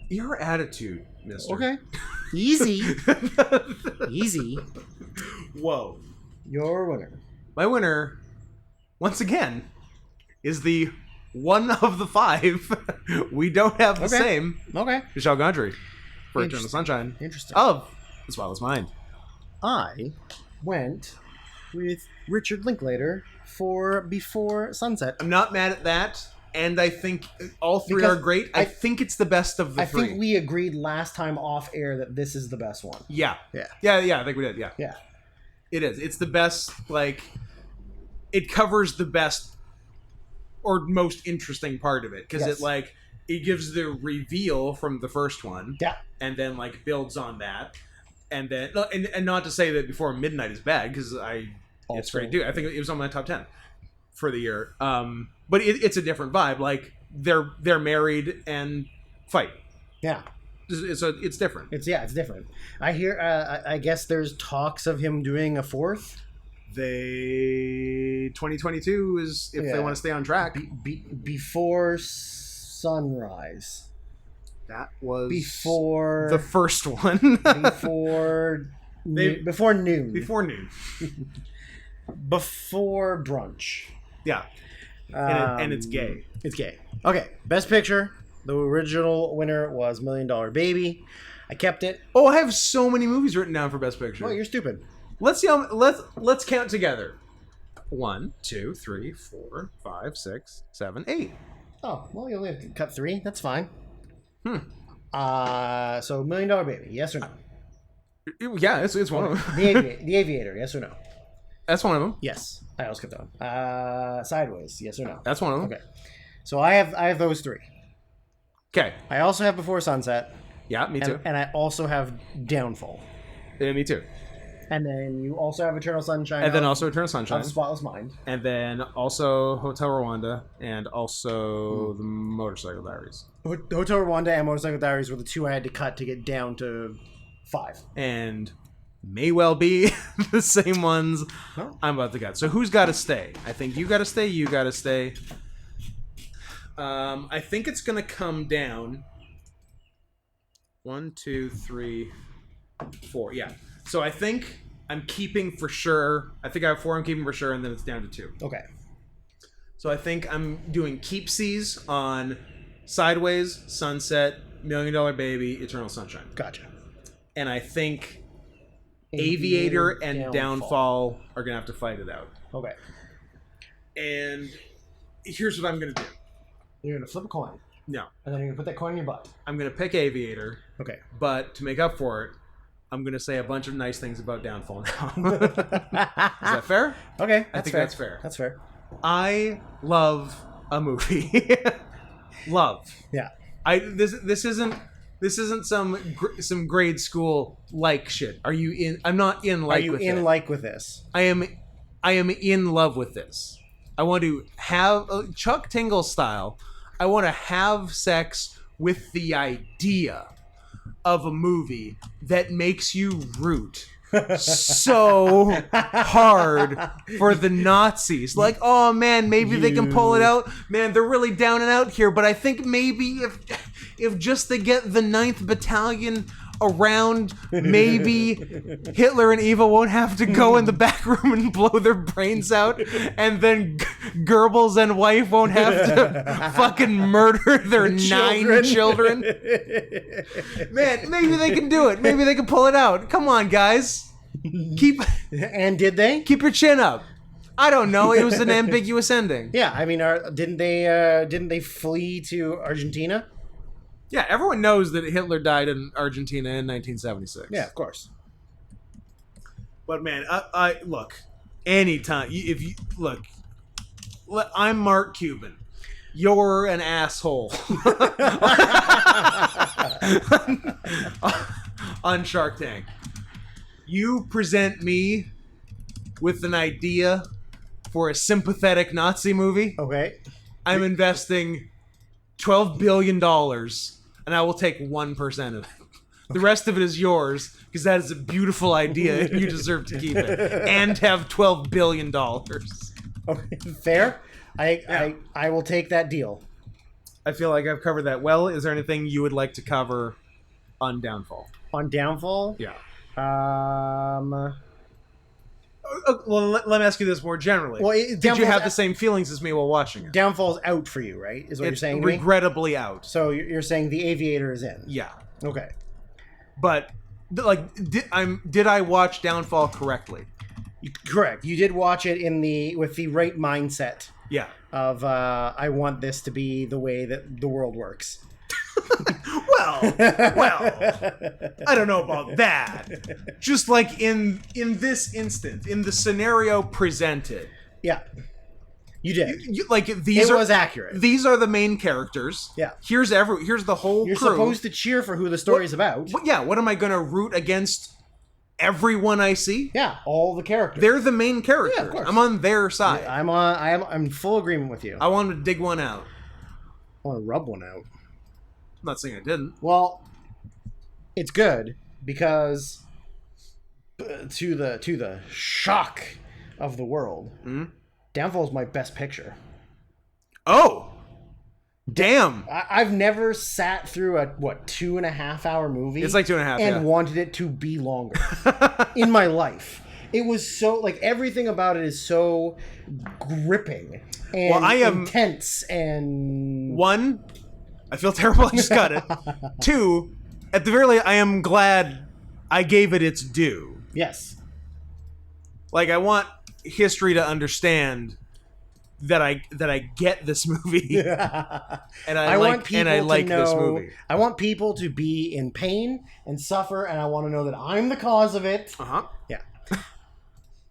Your attitude, mister. Okay. Easy. Easy. Whoa. Your winner. My winner, once again, is the one of the 5 we don't have the Okay. same. Okay. Michel Gondry for Eternal Interesting. Sunshine Interesting. of The Spotless Mind. I went with Richard Linklater for Before Sunset. I'm not mad at that, and I think all 3 Because are great. I think it's the best of the I 3. think we agreed last time off air that this is the best one. Yeah. Yeah. Yeah, I think we did, yeah. Yeah. It is. It's the best, like, it covers the best or most interesting part of it, because Yes. it gives the reveal from the first one, Yeah. and then, like, builds on that. And then, and not to say that Before Midnight is bad, because it's Also- great too. I think it was on my top 10 for the year. But it's a different vibe. Like, they're married and fight. Yeah. It's different. It's different. I hear. I guess there's talks of him doing a 4th. 2022 is if they Yeah. want to stay on track. Before sunrise. That was Before the first one. before before noon. Before noon. Before brunch. Yeah. And it's gay. It's gay. Okay, Best Picture. The original winner was $1 Million Baby. I kept it. Oh, I have so many movies written down for Best Picture. Well, you're stupid. Let's see. Let's count together. 1, 2, 3, 4, 5, 6, 7, 8. Oh, well, you only have to cut 3. That's fine. So $1 Million Baby, yes or no? Yeah, it's one of them. The Aviator, yes or no? That's one of them. Yes. I also kept that one. Sideways, yes or no? That's one of them. Okay. So I have those 3. Okay. I also have Before Sunset. Yeah, me too. And I also have Downfall. Yeah, me too. And then you also have Eternal Sunshine. And then also Eternal Sunshine. of Spotless Mind. And then also Hotel Rwanda, and also the Motorcycle Diaries. Hotel Rwanda and Motorcycle Diaries were the 2 I had to cut to get down to 5. And may well be the same ones No. I'm about to cut. So who's got to stay? I think you got to stay. You got to stay. I think it's gonna come down. 1, 2, 3, 4. Yeah. So I think I'm keeping for sure. I think I have 4 I'm keeping for sure, and then it's down to 2. Okay. So I think I'm doing keepsies on Sideways, Sunset, $1 Million Baby, Eternal Sunshine. Gotcha. And I think Aviator and Downfall are going to have to fight it out. Okay. And here's what I'm going to do. You're going to flip a coin. No. And then you're going to put that coin in your butt. I'm going to pick Aviator, Okay. but to make up for it, I'm going to say a bunch of nice things about Downfall now. Is that fair? Okay. I think that's fair. That's fair. I love a movie. Love. Yeah. This isn't some grade school like shit. Are you in? I'm not in like. Are you with in it. like with this? I am in love with this. I want to have Chuck Tingle style. I want to have sex with the idea of a movie that makes you root so hard for the Nazis. Like, oh man, maybe they can pull it out. Man, they're really down and out here, but I think maybe if just they get the 9th Battalion around, maybe Hitler and Eva won't have to go in the back room and blow their brains out, and then Goebbels and wife won't have to fucking murder their 9 children. Man, maybe they can do it. Maybe they can pull it out. Come on, guys. And did they? Keep your chin up. I don't know. It was an ambiguous ending. Yeah, I mean, didn't they flee to Argentina? Yeah, everyone knows that Hitler died in Argentina in 1976. Yeah, of course. But man, I look, anytime if you look, I'm Mark Cuban. You're an asshole on Shark Tank. You present me with an idea for a sympathetic Nazi movie. Okay. I'm investing $12 billion, and I will take 1% of it. The rest of it is yours, because that is a beautiful idea, and you deserve to keep it. And have $12 billion. Okay. Fair. I will take that deal. I feel like I've covered that well. Is there anything you would like to cover on Downfall? On Downfall? Yeah. Well, let me ask you this more generally. Well, did you Downfall's have the same feelings as me while watching it? Downfall's out for you, right? Is what you're It's saying to me? regrettably out. So you're saying The Aviator is in? Yeah. Okay. But, like, did I watch Downfall correctly? Correct. You did watch it with the right mindset Yeah. of I want this to be the way that the world works. Well, I don't know about that. Just like in this instance, in the scenario presented. Yeah. You did. These It was accurate. These are the main characters. Yeah. Here's the whole You're crew. supposed to cheer for who the story's about. What am I going to root against everyone I see? Yeah, all the characters. They're the main characters. Yeah, of course. I'm on their side. I'm in full agreement with you. I want to dig one out. I want to rub one out. I'm not saying I didn't. Well, it's good because to the shock of the world, Downfall is my best picture. Oh, damn! I've never sat through a 2.5 hour movie. It's like 2.5, and yeah. wanted it to be longer in my life. It was so like everything about it is so gripping and intense and one. I feel terrible. I just got it. Two, at the very least, I am glad I gave it its due. Yes. Like, I want history to understand that I get this movie, and I like this movie. I want people to be in pain and suffer, and I want to know that I'm the cause of it. Yeah.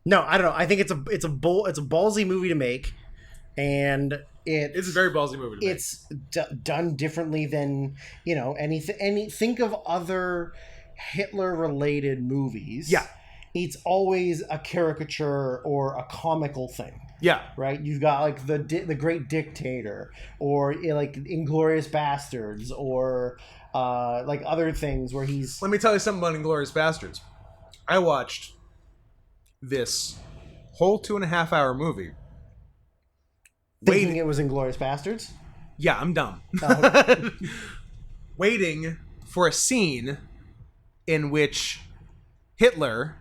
No, I don't know. I think it's a ballsy movie to make, and it's a very ballsy movie to make. It's done differently than think of other Hitler-related movies. Yeah. It's always a caricature or a comical thing. Yeah. Right? You've got like the Great Dictator, or like Inglourious Bastards, or like other things where he's... Let me tell you something about Inglourious Bastards. I watched this whole 2.5 hour movie. Thinking it was Inglourious Bastards? Yeah, I'm dumb. Oh. Waiting for a scene in which Hitler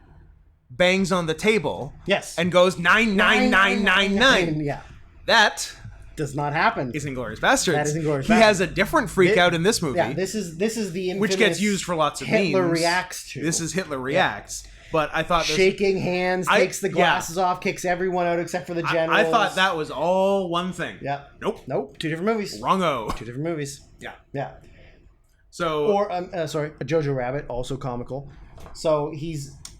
bangs on the table, yes, and goes 99999. Yeah, that does not happen. Is Inglourious Bastards. That is Inglourious He Bastards. has a different freak out in this movie. Yeah, this is the infamous which gets used for lots of Hitler memes. reacts to. This is Hitler reacts. Yeah. But I thought shaking hands, takes the glasses off, kicks everyone out except for the generals. I thought that was all one thing. Yeah. Nope. 2 different movies. Wrongo. 2 different movies. Yeah. Yeah. So. Or a Jojo Rabbit, also comical. So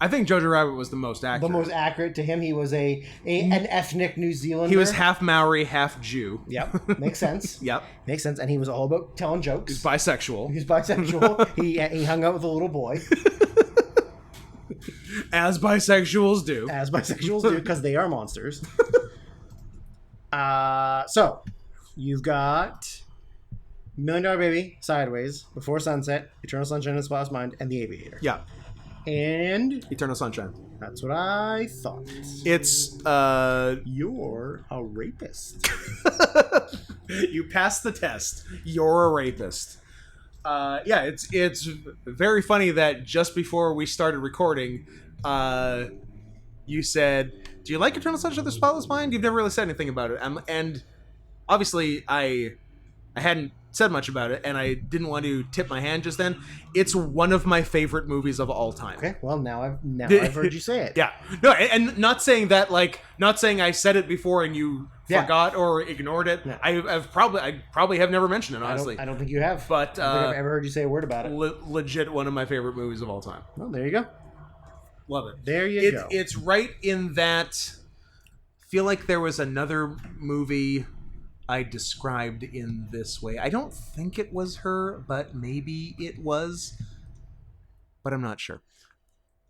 I think Jojo Rabbit was the most accurate. The most accurate to him. He was an ethnic New Zealander. He was half Maori, half Jew. Yep, makes sense. Yep, makes sense. And he was all about telling jokes. He's bisexual. He hung out with a little boy. As bisexuals do. As bisexuals do, because they are monsters. So you've got $1 Million Baby, Sideways, Before Sunset, Eternal Sunshine of the Spotless Mind, and The Aviator. Yeah. And Eternal Sunshine. That's what I thought. It's you're a rapist. You passed the test. You're a rapist. Yeah, it's very funny that just before we started recording, you said, "Do you like Eternal Sunshine of the Spotless Mind?" You've never really said anything about it, and obviously I hadn't said much about it, and I didn't want to tip my hand just then. It's one of my favorite movies of all time. Okay, well now I've heard you say it. Yeah, no, and not saying that not saying I said it before and you forgot or ignored it. Yeah. I probably have never mentioned it, honestly. I don't think you have. But I don't think I've ever heard you say a word about it. Legit one of my favorite movies of all time. Well, there you go. Love it. There you go. It's right in that. Feel like there was another movie I described in this way. I don't think it was her, but maybe it was. But I'm not sure.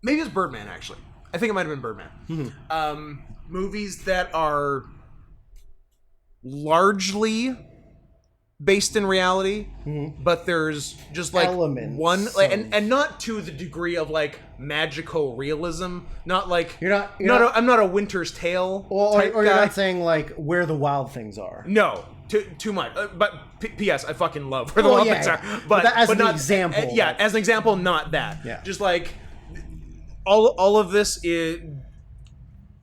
Maybe it's Birdman, actually. I think it might have been Birdman. Mm-hmm. Movies that are largely based in reality, but there's just like elements one, and not to the degree of like magical realism. Not like I'm not a Winter's Tale type or guy. You're not saying like where the wild things are. No, too much. But P.S. I fucking love where the wild things are. But as an not, example, as an example, not that. Yeah. Just like all of this is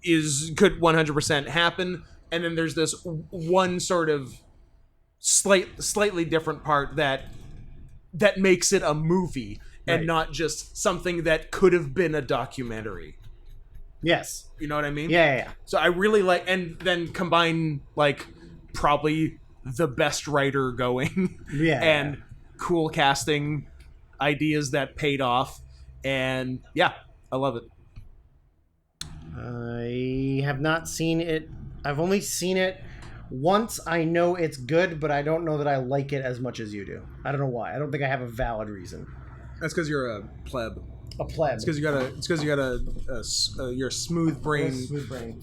could 100% happen, and then there's this one sort of slightly different part that makes it a movie and not just something that could have been a documentary. Yes. You know what I mean? Yeah. So I really like, and then combine like probably the best writer going, and cool casting ideas that paid off, and I love it. I have not seen it. I've only seen it once. I know it's good, but I don't know that I like it as much as you do. I don't know why. I don't think I have a valid reason. That's because you're a pleb. A pleb. It's because you got you're a smooth brain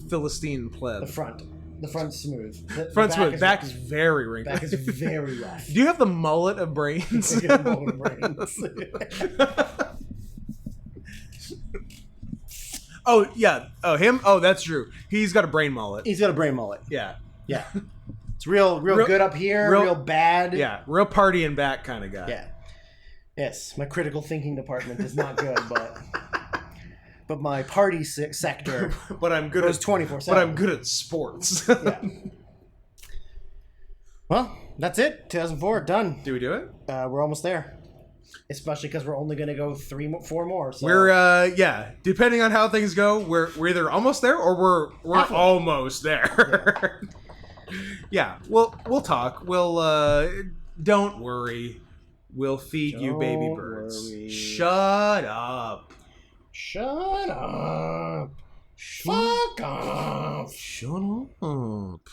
Philistine pleb. The front's smooth. The front's smooth. Back is very wrinkled. Back is very rough. Do you have the mullet of brains? I got a mullet of brains. Oh yeah. Oh him. Oh that's true. He's got a brain mullet. He's got a brain mullet. Yeah. Yeah. It's real good up here. Real bad. Yeah. Real party and back kind of guy. Yeah. Yes, my critical thinking department is not good, but my party sector. But I'm good goes at 24/7. But I'm good at sports. Yeah. Well, that's it. 2004 done. Do we do it? We're almost there. Especially because we're only going to go 4 more. So. We're depending on how things go, we're either almost there or we're almost there. Yeah, we'll talk. We'll don't worry. We'll feed you baby birds. Worry. Shut up. Shut up. Fuck off. Shut up.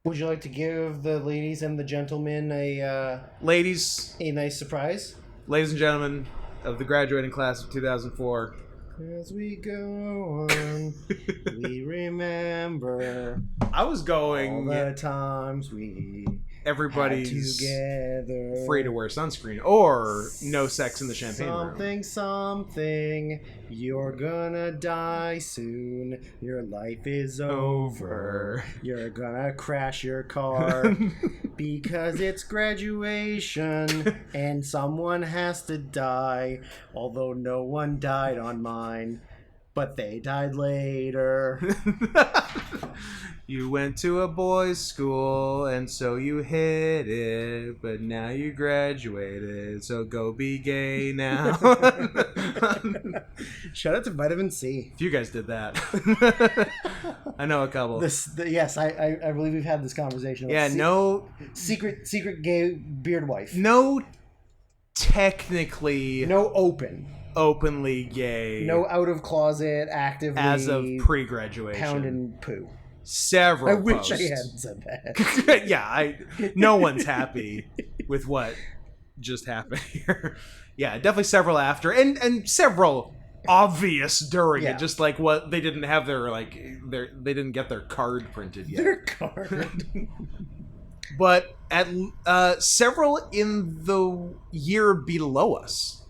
Would you like to give the ladies and the gentlemen a nice surprise? Ladies and gentlemen of the graduating class of 2004. As we go on, we remember I was going all the times we everybody's together. Free to wear sunscreen or no sex in the champagne room. Something, you're gonna die soon. Your life is over. You're gonna crash your car because it's graduation and someone has to die. Although no one died on mine, but they died later. You went to a boys' school and so you hit it, but now you graduated, so go be gay now. Shout out to Vitamin C. If you guys did that. I know a couple. Yes, I believe we've had this conversation. Yeah, no... Secret gay beard wife. No technically... No openly gay. No out of closet, actively... As of pre-graduation. Pound and poo. Several I wish posts. I hadn't said that. Yeah, no one's happy with what just happened here. Yeah, definitely several after, and several obvious during it. Just like what they didn't have they didn't get their card printed yet. Their card. But at several in the year below us.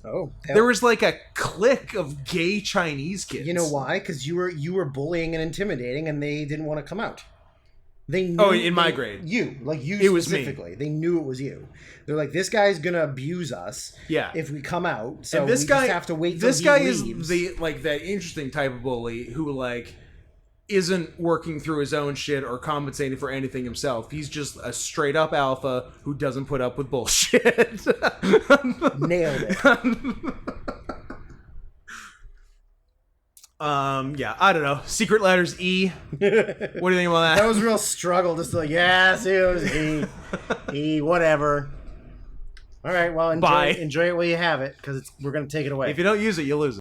Oh, there was like a clique of gay Chinese kids. You know why? Because you were bullying and intimidating, and they didn't want to come out. They knew. Oh, in my grade, you it specifically. Was me. They knew it was you. They're like, this guy's gonna abuse us. Yeah. If we come out, so and this we guy just have to wait. Till this guy leaves. is the interesting type of bully who isn't working through his own shit or compensating for anything himself. He's just a straight up alpha who doesn't put up with bullshit. Nailed it. Yeah, I don't know. Secret letters E. What do you think about that? That was a real struggle. Just like, yes, it was E. E, whatever. All right, well, enjoy it while you have it, because we're going to take it away. If you don't use it, you lose it.